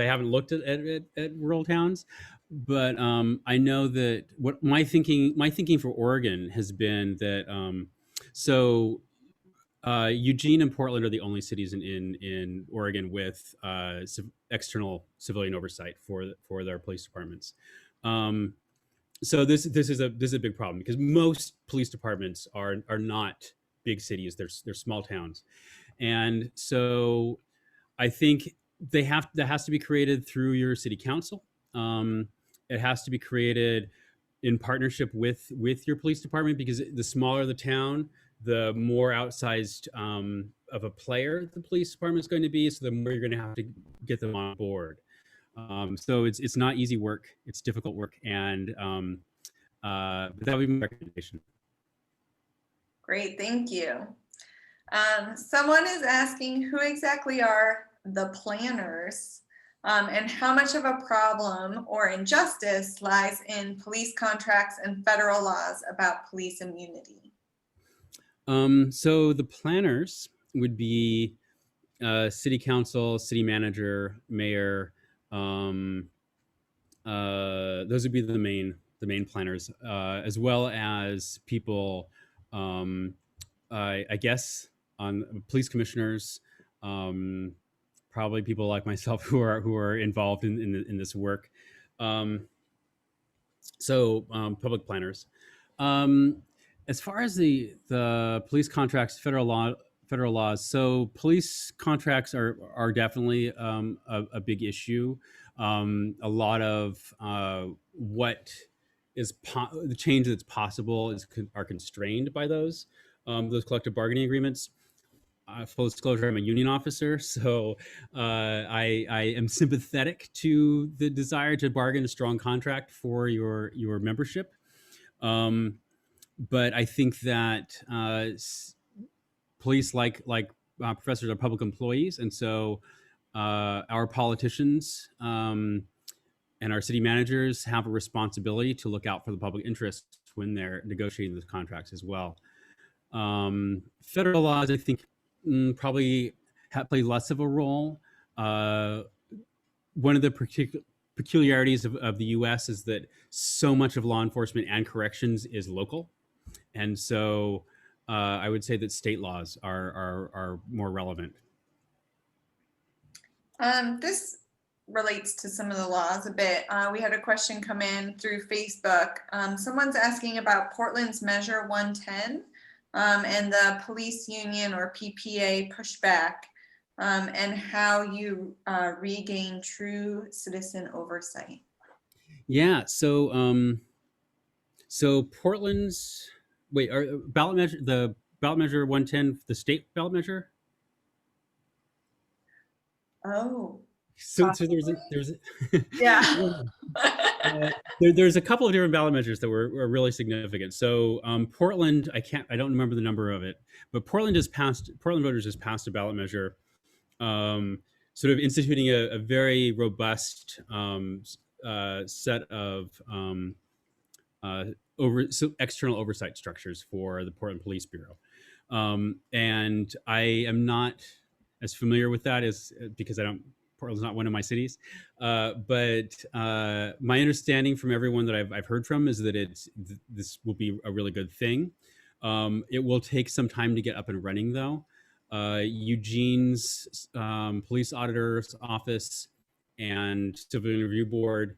S2: haven't looked at rural towns, but I know that what my thinking for Oregon has been that so Eugene and Portland are the only cities in Oregon with external civilian oversight for their police departments. So this is a big problem because most police departments are not big cities; they're small towns, and so I think that has to be created through your city council. It has to be created in partnership with your police department, because the smaller the town, the more outsized of a player the police department is going to be. So the more you're going to have to get them on board. So it's not easy work. It's difficult work, and but that would be my recommendation.
S1: Great, thank you. Someone is asking, who exactly are the planners, and how much of a problem or injustice lies in police contracts and federal laws about police immunity?
S2: So the planners would be city council, city manager, mayor. Those would be the main planners, as well as people, I guess, on police commissioners, probably people like myself who are involved in this work. Public planners. As far as the police contracts, federal law, federal laws. So police contracts are definitely a big issue. A lot of what is the change that's possible are constrained by those collective bargaining agreements. Full disclosure, I'm a union officer, so I am sympathetic to the desire to bargain a strong contract for your membership. Um, but I think that police, professors, are public employees, and so our politicians and our city managers have a responsibility to look out for the public interest when they're negotiating those contracts as well. Federal laws, I think, probably play less of a role. One of the peculiarities of the U.S. is that so much of law enforcement and corrections is local, and so I would say that state laws are more relevant.
S1: This relates to some of the laws a bit. We had a question come in through Facebook. Someone's asking about Portland's Measure 110 and the police union or PPA pushback and how you regain true citizen oversight.
S2: Yeah, so Portland's ballot measure, the ballot measure 110, the state ballot measure.
S1: Oh,
S2: so there's
S1: yeah.
S2: There's a couple of different ballot measures that were really significant. So Portland, I don't remember the number of it, but Portland voters just passed a ballot measure, sort of instituting a very robust set of external oversight structures for the Portland Police Bureau. And I am not as familiar with that because Portland's not one of my cities. But my understanding from everyone that I've heard from is that this will be a really good thing. It will take some time to get up and running, though. Eugene's police auditor's office and civilian review board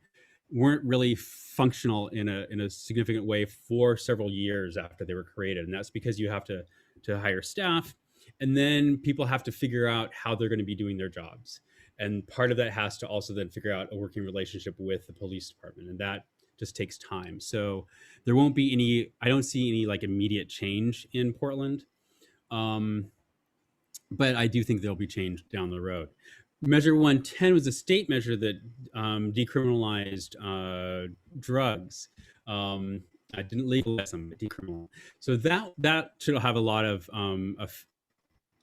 S2: weren't really functional in a significant way for several years after they were created, and that's because you have to hire staff, and then people have to figure out how they're going to be doing their jobs, and part of that has to also then figure out a working relationship with the police department, and that just takes time. So there won't be I don't see any like immediate change in Portland, but I do think there'll be change down the road. Measure 110 was a state measure that decriminalized drugs. I didn't legalize them, but decriminalized. So that should have a lot of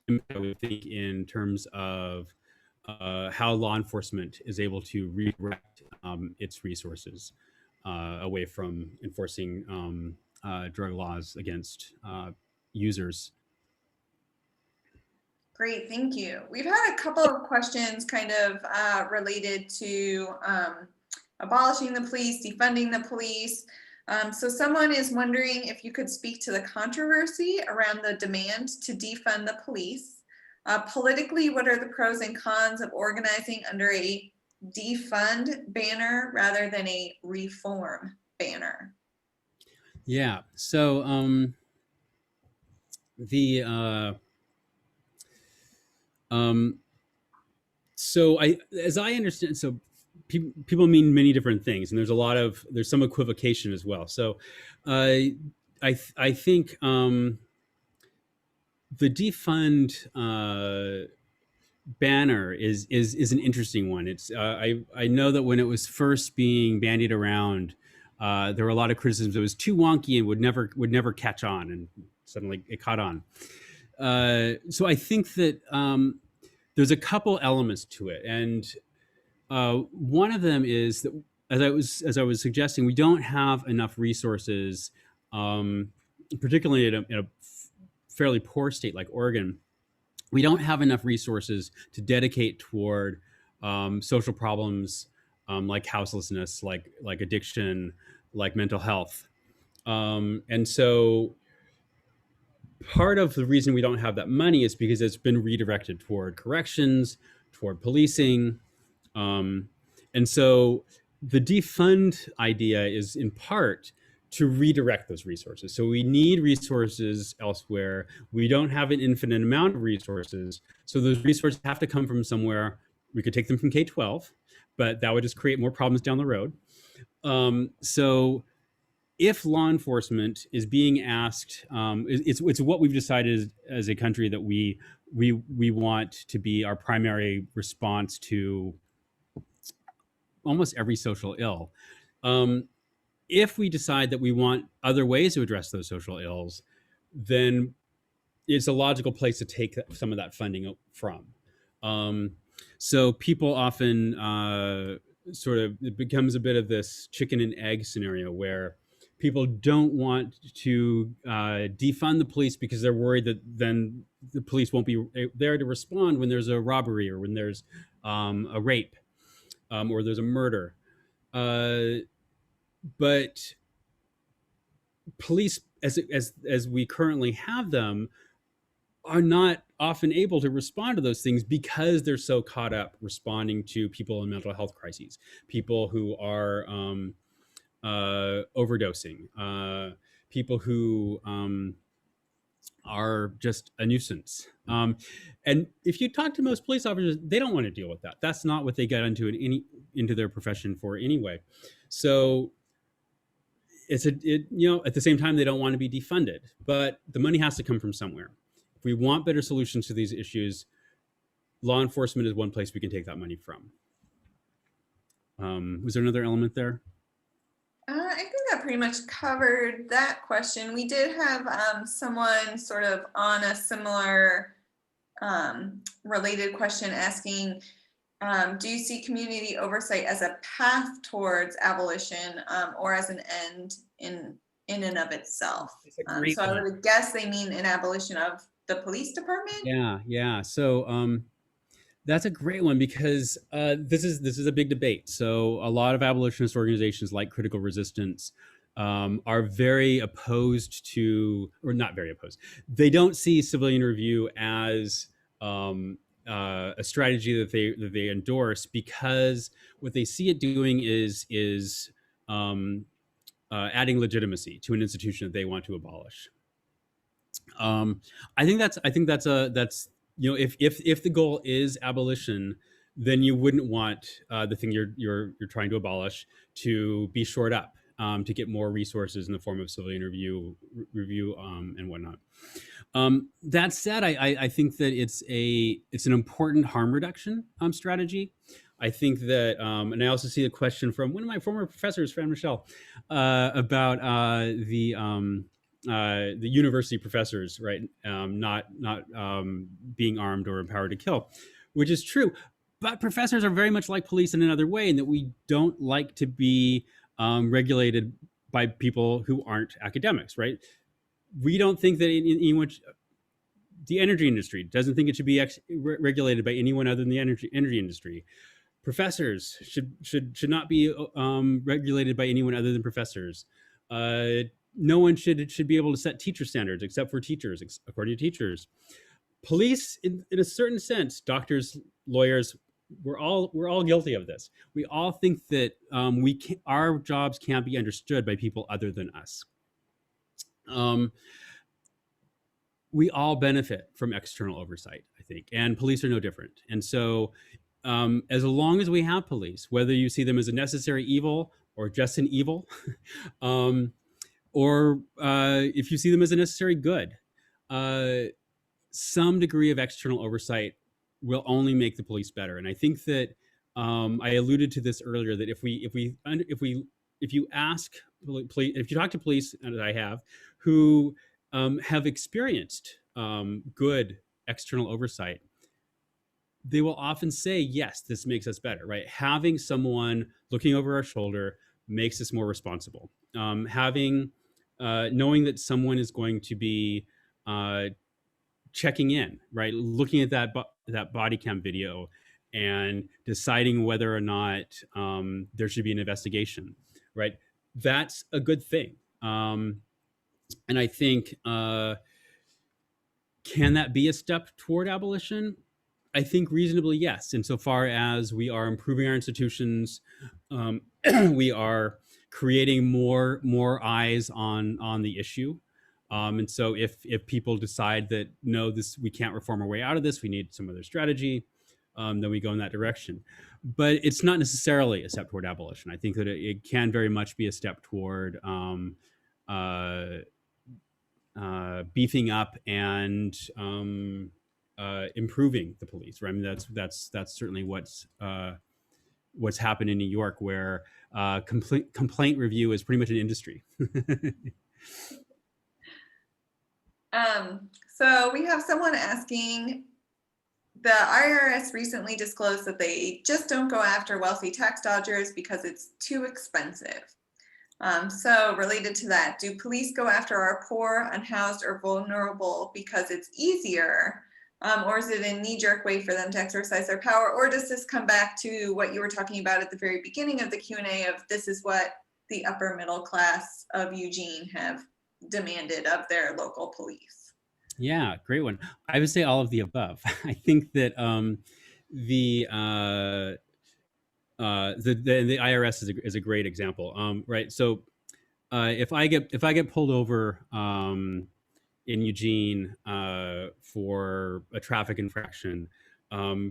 S2: impact, I would think, in terms of how law enforcement is able to redirect its resources away from enforcing drug laws against users.
S1: Great, thank you. We've had a couple of questions kind of related to abolishing the police, defunding the police. So someone is wondering if you could speak to the controversy around the demand to defund the police. Politically, what are the pros and cons of organizing under a defund banner rather than a reform banner?
S2: Yeah, so as I understand, so people mean many different things, and there's some equivocation as well. So I think the defund banner is an interesting one. It's I know that when it was first being bandied around, there were a lot of criticisms. It was too wonky and would never catch on, and suddenly it caught on. So I think that there's a couple elements to it, and one of them is that, as I was suggesting, we don't have enough resources, particularly in a fairly poor state like Oregon. We don't have enough resources to dedicate toward social problems like houselessness, like addiction, like mental health, and so part of the reason we don't have that money is because it's been redirected toward corrections, toward policing. And so the defund idea is in part to redirect those resources. So we need resources elsewhere. We don't have an infinite amount of resources. So those resources have to come from somewhere. We could take them from K-12, but that would just create more problems down the road. So if law enforcement is being asked, it's what we've decided as a country that we want to be our primary response to almost every social ill. If we decide that we want other ways to address those social ills, then it's a logical place to take some of that funding from. So people often it becomes a bit of this chicken and egg scenario where people don't want to defund the police because they're worried that then the police won't be there to respond when there's a robbery or when there's a rape or there's a murder. But police, as we currently have them, are not often able to respond to those things because they're so caught up responding to people in mental health crises, people who are overdosing, people who are just a nuisance. And if you talk to most police officers, they don't want to deal with that. That's not what they get into their profession for anyway. So at the same time, they don't want to be defunded, but the money has to come from somewhere. If we want better solutions to these issues, law enforcement is one place we can take that money from. Was there another element there?
S1: I think that pretty much covered that question. We did have someone sort of on a similar related question asking, do you see community oversight as a path towards abolition or as an end in and of itself? So I would guess they mean an abolition of the police department.
S2: Yeah. So that's a great one because this is a big debate. So a lot of abolitionist organizations like Critical Resistance are very opposed to, or not very opposed. They don't see civilian review as a strategy that they endorse because what they see it doing is adding legitimacy to an institution that they want to abolish. I think that's if the goal is abolition, then you wouldn't want the thing you're trying to abolish to be shored up to get more resources in the form of civilian review and whatnot. That said, I think that it's an important harm reduction strategy. I think that, and I also see a question from one of my former professors, Fran Michelle, about the university professors, right? Not being armed or empowered to kill, which is true. But professors are very much like police in another way, in that we don't like to be regulated by people who aren't academics, right? We don't think that anyone, the energy industry doesn't think it should be regulated by anyone other than the energy industry. Professors should not be regulated by anyone other than professors. No one should be able to set teacher standards except for teachers, according to teachers. Police, in a certain sense, doctors, lawyers, we're all guilty of this. We all think that our jobs can't be understood by people other than us. We all benefit from external oversight, I think, and police are no different. And so as long as we have police, whether you see them as a necessary evil or just an evil, or if you see them as a necessary good, some degree of external oversight will only make the police better. And I think that I alluded to this earlier, that if you talk to police, and I have, who have experienced good external oversight, they will often say, yes, this makes us better, right? Having someone looking over our shoulder makes us more responsible. Knowing that someone is going to be checking in, right? Looking at that body cam video and deciding whether or not there should be an investigation, right? That's a good thing. And I think, can that be a step toward abolition? I think reasonably, yes, insofar as we are improving our institutions, we are creating more eyes on the issue. And so if people decide that no, we can't reform our way out of this, we need some other strategy, then we go in that direction. But it's not necessarily a step toward abolition. I think that it can very much be a step toward uh, beefing up and improving the police. Right? I mean, that's certainly what's happened in New York, where complaint review is pretty much an industry.
S1: So we have someone asking, the IRS recently disclosed that they just don't go after wealthy tax dodgers because it's too expensive. So related to that, do police go after our poor, unhoused, or vulnerable because it's easier? Or is it a knee-jerk way for them to exercise their power? Or does this come back to what you were talking about at the very beginning of the Q&A of this is what the upper middle class of Eugene have demanded of their local police?
S2: Yeah, great one. I would say all of the above. I think that the the IRS is a great example, right? So if I get pulled over in Eugene for a traffic infraction,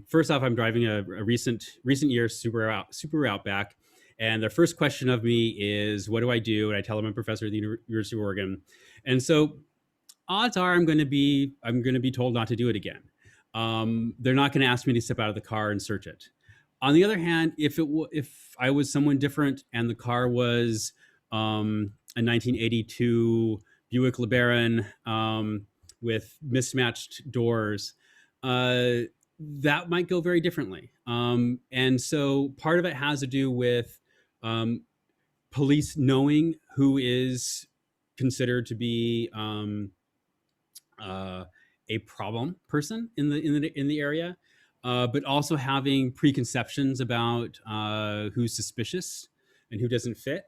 S2: first off, I'm driving a recent year super Outback, and their first question of me is, "What do I do?" And I tell them I'm a professor at the University of Oregon, and so odds are I'm going to be told not to do it again. They're not going to ask me to step out of the car and search it. On the other hand, if I was someone different and the car was a 1982 Buick LeBaron with mismatched doors, that might go very differently. And so part of it has to do with police knowing who is considered to be a problem person in the area, but also having preconceptions about who's suspicious and who doesn't fit.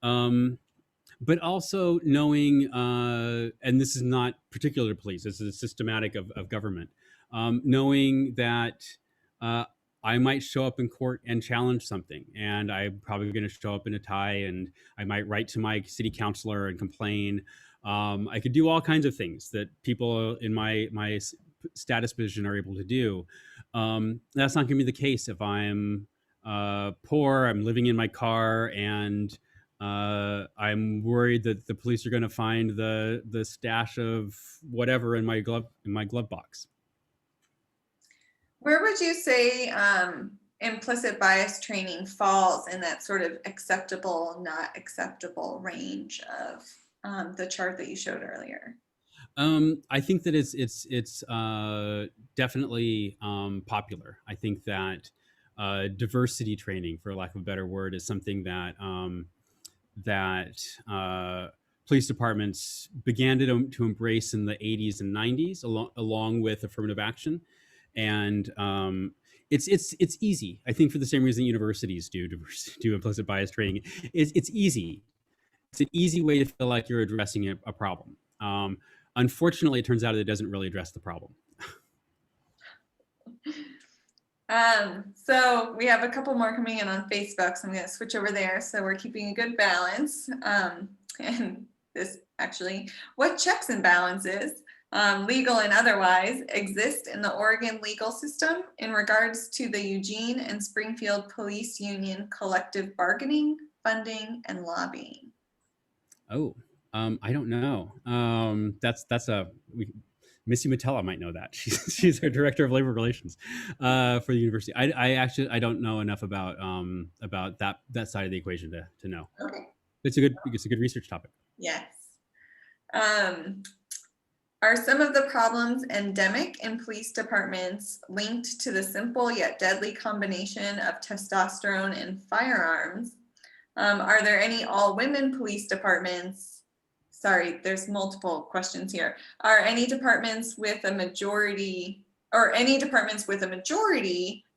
S2: But also knowing, and this is not particular to police, this is systematic of government, knowing that I might show up in court and challenge something, and I'm probably going to show up in a tie, and I might write to my city councilor and complain. I could do all kinds of things that people in my status position are able to do. That's not going to be the case if I'm poor, I'm living in my car, and I'm worried that the police are going to find the stash of whatever in my glove box.
S1: Where would you say implicit bias training falls in that sort of acceptable, not acceptable range of the chart that you showed earlier?
S2: I think that it's definitely popular. I think that diversity training, for lack of a better word, is something that police departments began to embrace in the 80s and 90s, along with affirmative action. And it's easy. I think for the same reason universities do implicit bias training. It's easy. It's an easy way to feel like you're addressing a problem. Unfortunately, it turns out it doesn't really address the problem.
S1: So we have a couple more coming in on Facebook, so I'm going to switch over there. So we're keeping a good balance. And this actually, what checks and balances, legal and otherwise, exist in the Oregon legal system in regards to the Eugene and Springfield Police Union collective bargaining, funding, and lobbying?
S2: Oh, I don't know. Missy Matella might know that. She's our director of labor relations for the university. I don't know enough about that side of the equation to know.
S1: Okay.
S2: It's a good research topic.
S1: Yes. Are some of the problems endemic in police departments linked to the simple yet deadly combination of testosterone and firearms? Are there any all-women police departments? Sorry, there's multiple questions here. Are any departments with a majority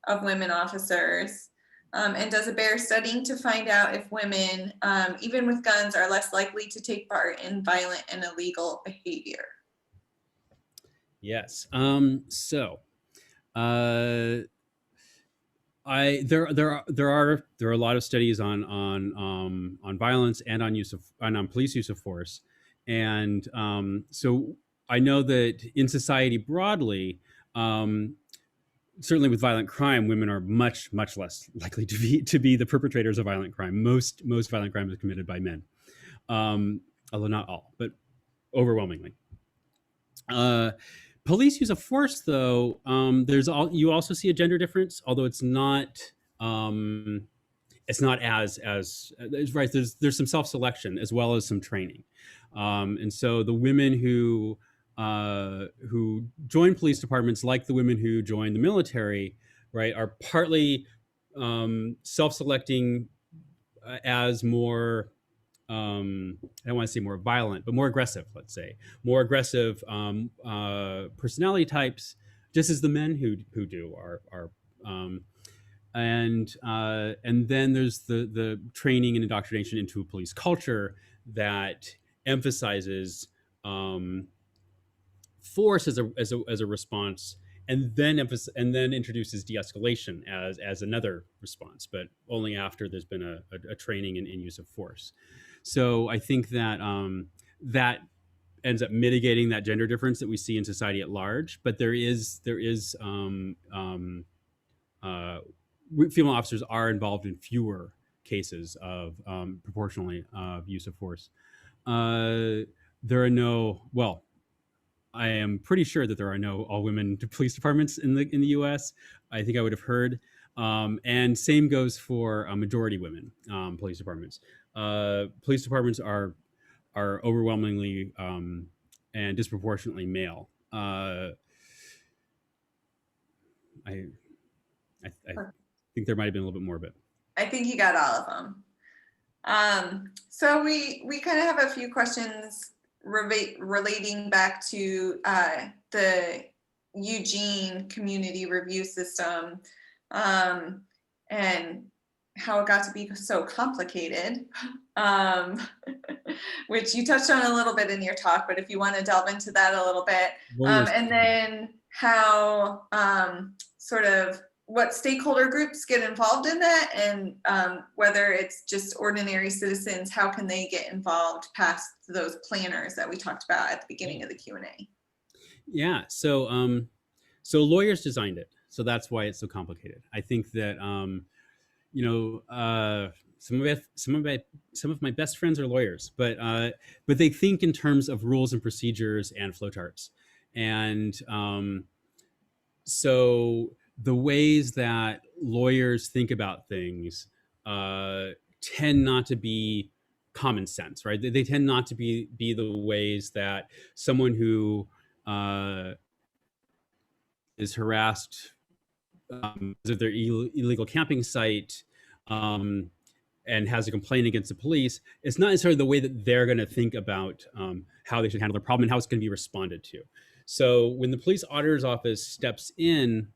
S1: of women officers? And does it bear studying to find out if women, even with guns, are less likely to take part in violent and illegal behavior?
S2: Yes. There are a lot of studies on violence and on police use of force, and so I know that in society broadly, um, certainly with violent crime, women are much less likely to be the perpetrators of violent crime. Most violent crime is committed by men, although not all, but overwhelmingly. Uh, Police use of force, though, you also see a gender difference, although um, it's not as right. There's some self selection as well as some training, and so the women who join police departments, like the women who join the military, right, are partly self selecting as more I don't want to say more violent, but more aggressive, let's say, more aggressive personality types, just as the men who do are and then there's the training and indoctrination into a police culture that emphasizes force as a response, and then introduces de-escalation as another response, but only after there's been a training in use of force. So I think that that ends up mitigating that gender difference that we see in society at large. But uh, female officers are involved in fewer cases of proportionally use of force. There are no well, I am pretty sure that there are no all women police departments in the U.S. I think I would have heard, and same goes for majority women police departments. Police departments are overwhelmingly and disproportionately male. I, I think there might have been a little bit more of it.
S1: I think you got all of them. So we kind of have a few questions relating back to the Eugene community review system and how it got to be so complicated, which you touched on a little bit in your talk, but if you want to delve into that a little bit, and then how sort of what stakeholder groups get involved in that, and whether it's just ordinary citizens, how can they get involved past those planners that we talked about at the beginning of the Q&A?
S2: Yeah, so lawyers designed it, so that's why it's so complicated. I think that some of my best friends are lawyers, but they think in terms of rules and procedures and flowcharts, and so the ways that lawyers think about things tend not to be common sense, right? They tend not to be the ways that someone who is harassed at their illegal camping site and has a complaint against the police. It's not necessarily the way that they're going to think about how they should handle the problem and how it's going to be responded to. So when the police auditor's office steps in,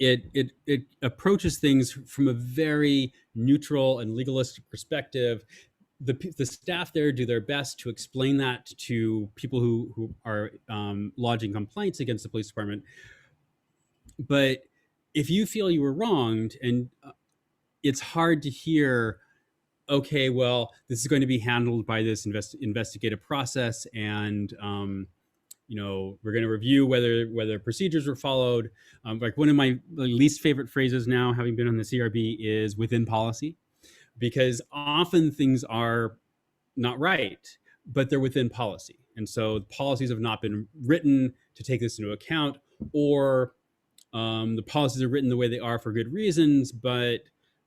S2: it approaches things from a very neutral and legalistic perspective. The staff there do their best to explain that to people who are lodging complaints against the police department. But if you feel you were wronged, and it's hard to hear, okay, well, this is going to be handled by this investigative process, and we're going to review whether procedures were followed. Like one of my least favorite phrases now, having been on the CRB, is within policy, because often things are not right, but they're within policy. And so policies have not been written to take this into account, or the policies are written the way they are for good reasons, but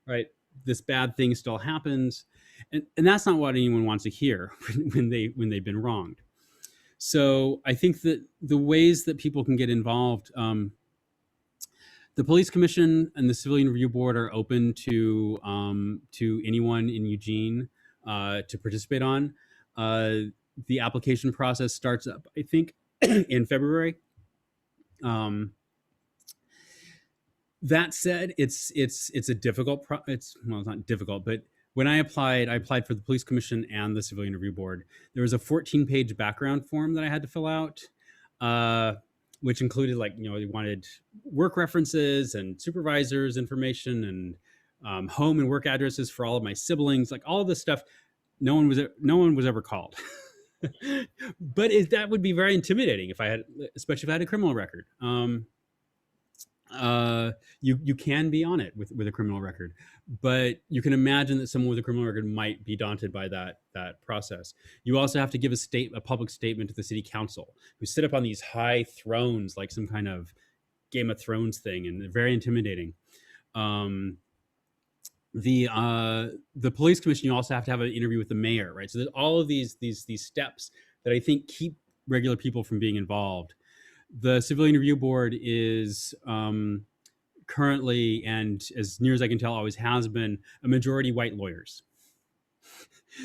S2: right, this bad thing still happens. And that's not what anyone wants to hear when they've been wronged. So I think that the ways that people can get involved, the Police Commission and the Civilian Review Board are open to anyone in Eugene to participate on. The application process starts up, I think, in February. That said, it's a difficult. It's not difficult, but when I applied for the Police Commission and the Civilian Review Board. There was a 14-page background form that I had to fill out. which included they wanted work references and supervisors information and home and work addresses for all of my siblings, like all of this stuff. No one was ever called. But that would be very intimidating especially if I had a criminal record. You can be on it with a criminal record, but you can imagine that someone with a criminal record might be daunted by that process. You also have to give a public statement to the city council, who sit up on these high thrones like some kind of Game of Thrones thing, and they're very intimidating. The police commission, you also have to have an interview with the mayor, right? So there's all of these steps that I think keep regular people from being involved. The Civilian Review Board is currently, and as near as I can tell, always has been, a majority white lawyers.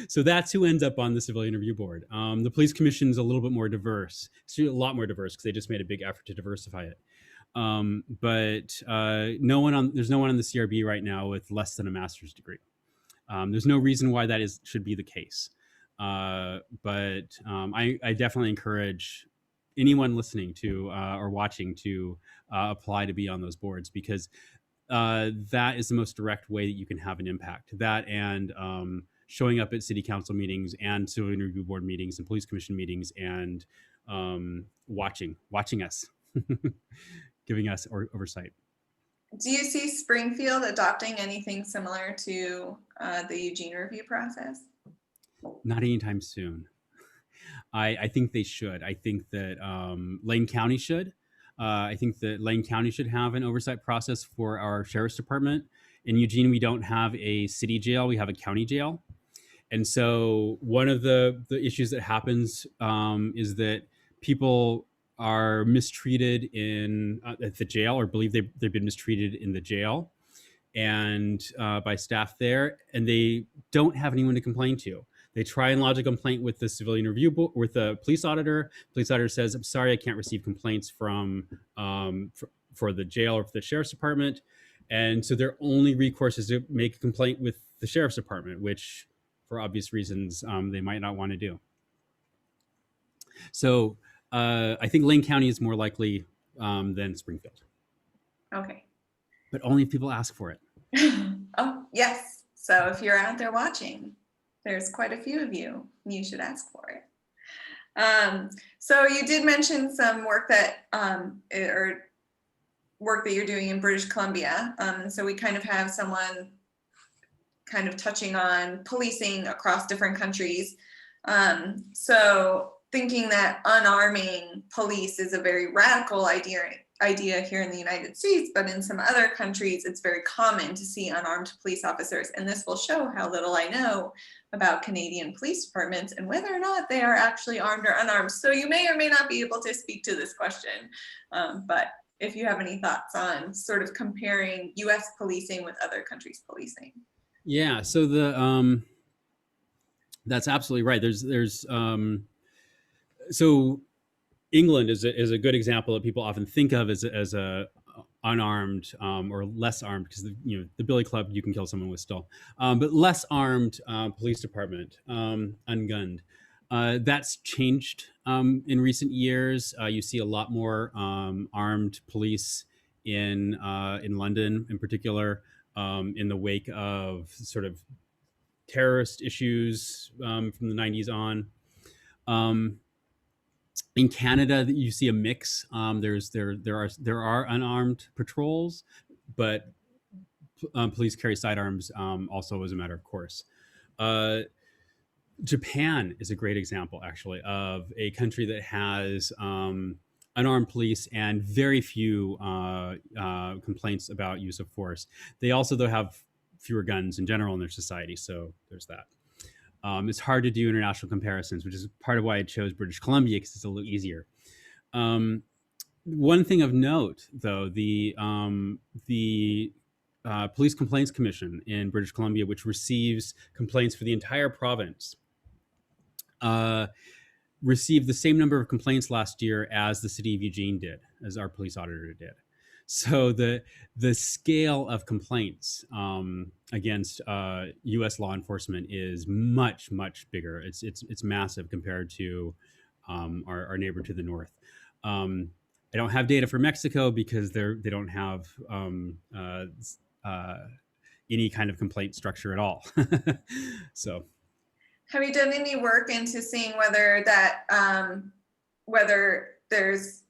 S2: So that's who ends up on the Civilian Review Board. The Police Commission is a little bit more diverse. It's a lot more diverse because they just made a big effort to diversify it. But there's no one on the CRB right now with less than a master's degree. There's no reason why that should be the case. But I definitely encourage anyone listening to or watching to apply to be on those boards, because that is the most direct way that you can have an impact. That and showing up at city council meetings and civilian review board meetings and police commission meetings and watching us, giving us oversight.
S1: Do you see Springfield adopting anything similar to the Eugene review process?
S2: Not anytime soon. I think they should. I think that Lane County should. I think that Lane County should have an oversight process for our sheriff's department. In Eugene, we don't have a city jail. We have a county jail. And so one of the issues that happens is that people are mistreated at the jail, or believe they've been mistreated in the jail and by staff there, and they don't have anyone to complain to. They try and lodge a complaint with the civilian review board, with the police auditor. Police auditor says, "I'm sorry, I can't receive complaints from for the jail or for the sheriff's department." And so their only recourse is to make a complaint with the sheriff's department, which, for obvious reasons, they might not want to do. So I think Lane County is more likely than Springfield.
S1: Okay.
S2: But only if people ask for it.
S1: Oh, yes. So if you're out there watching, there's quite a few of you. You should ask for it. So you did mention some work that you're doing in British Columbia. So we kind of have someone kind of touching on policing across different countries. So thinking that unarming police is a very radical idea here in the United States, but in some other countries, it's very common to see unarmed police officers. And this will show how little I know about Canadian police departments and whether or not they are actually armed or unarmed. So you may or may not be able to speak to this question, but if you have any thoughts on sort of comparing US policing with other countries' policing.
S2: Yeah, so that's absolutely right. So England is a good example that people often think of as a unarmed or less armed, because the Billy Club you can kill someone with still, but less armed police department, ungunned. That's changed in recent years. You see a lot more armed police in London, in particular, in the wake of sort of terrorist issues from the 90s on. In Canada, you see a mix. There are unarmed patrols, but police carry sidearms also as a matter of course. Japan is a great example, actually, of a country that has unarmed police and very few complaints about use of force. They also, though, have fewer guns in general in their society, so there's that. It's hard to do international comparisons, which is part of why I chose British Columbia, because it's a little easier. One thing of note, though, the Police Complaints Commission in British Columbia, which receives complaints for the entire province, received the same number of complaints last year as the city of Eugene did, as our police auditor did. So the scale of complaints against U.S. law enforcement is much, much bigger. It's massive compared to our neighbor to the north. I don't have data for Mexico because they don't have any kind of complaint structure at all. So,
S1: have you done any work into seeing whether that whether there's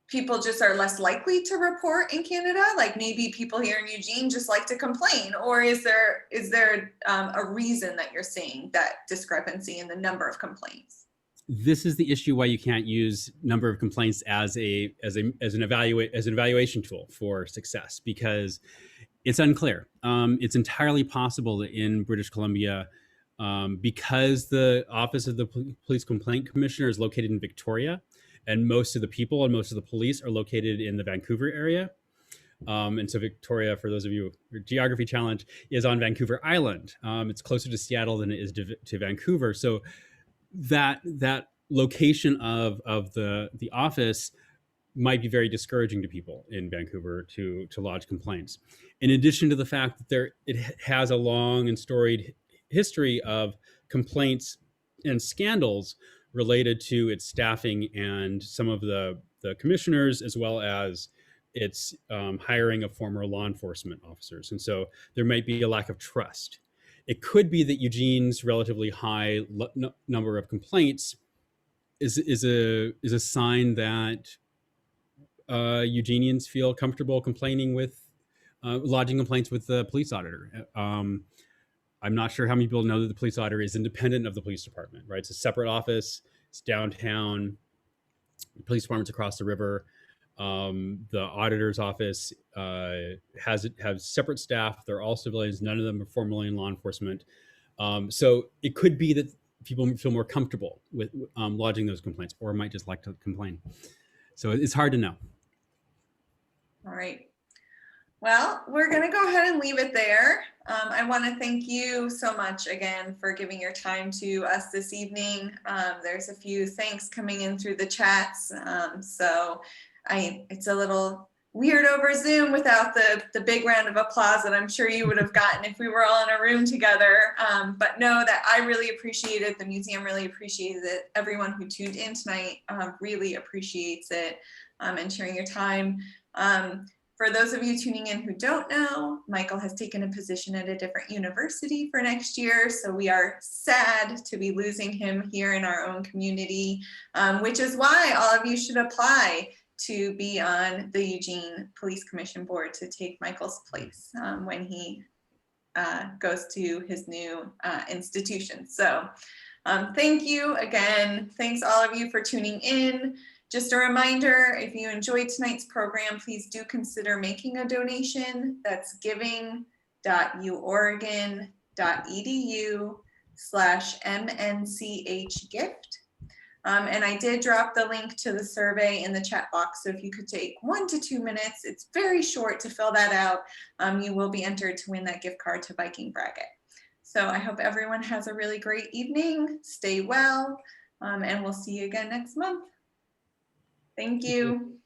S1: people just are less likely to report in Canada? Like maybe people here in Eugene just like to complain, or is there a reason that you're seeing that discrepancy in the number of complaints?
S2: this is the issue why you can't use number of complaints as an evaluation tool for success, because it's unclear. It's entirely possible that in British Columbia, because the Office of the Police Complaint Commissioner is located in Victoria, and most of the people and most of the police are located in the Vancouver area. And so Victoria, for those of you who are geography challenged, is on Vancouver Island. It's closer to Seattle than it is to Vancouver. So that location of the office might be very discouraging to people in Vancouver to lodge complaints. In addition to the fact that it has a long and storied history of complaints and scandals related to its staffing and some of the commissioners, as well as its hiring of former law enforcement officers. And so there might be a lack of trust. It could be that Eugene's relatively high number of complaints is a sign that Eugenians feel comfortable complaining with lodging complaints with the police auditor. I'm not sure how many people know that the police auditor is independent of the police department, right? It's a separate office. It's downtown. The police department's across the river. The auditor's office has separate staff. They're all civilians. None of them are formally in law enforcement. So it could be that people feel more comfortable with lodging those complaints, or might just like to complain. So it's hard to know.
S1: All right. Well, we're going to go ahead and leave it there. I want to thank you so much again for giving your time to us this evening. There's a few thanks coming in through the chats. So it's a little weird over Zoom without the big round of applause that I'm sure you would have gotten if we were all in a room together. But know that I really appreciate it. The museum really appreciated it. Everyone who tuned in tonight really appreciates it, and sharing your time. For those of you tuning in who don't know, Michael has taken a position at a different university for next year. So we are sad to be losing him here in our own community, which is why all of you should apply to be on the Eugene Police Commission Board to take Michael's place when he goes to his new institution. So thank you again. Thanks all of you for tuning in. Just a reminder, if you enjoyed tonight's program, please do consider making a donation. That's giving.uoregon.edu/MNCHgift. And I did drop the link to the survey in the chat box. So if you could take 1 to 2 minutes, it's very short to fill that out. You will be entered to win that gift card to Viking Bracket. So I hope everyone has a really great evening. Stay well, and we'll see you again next month. Thank you.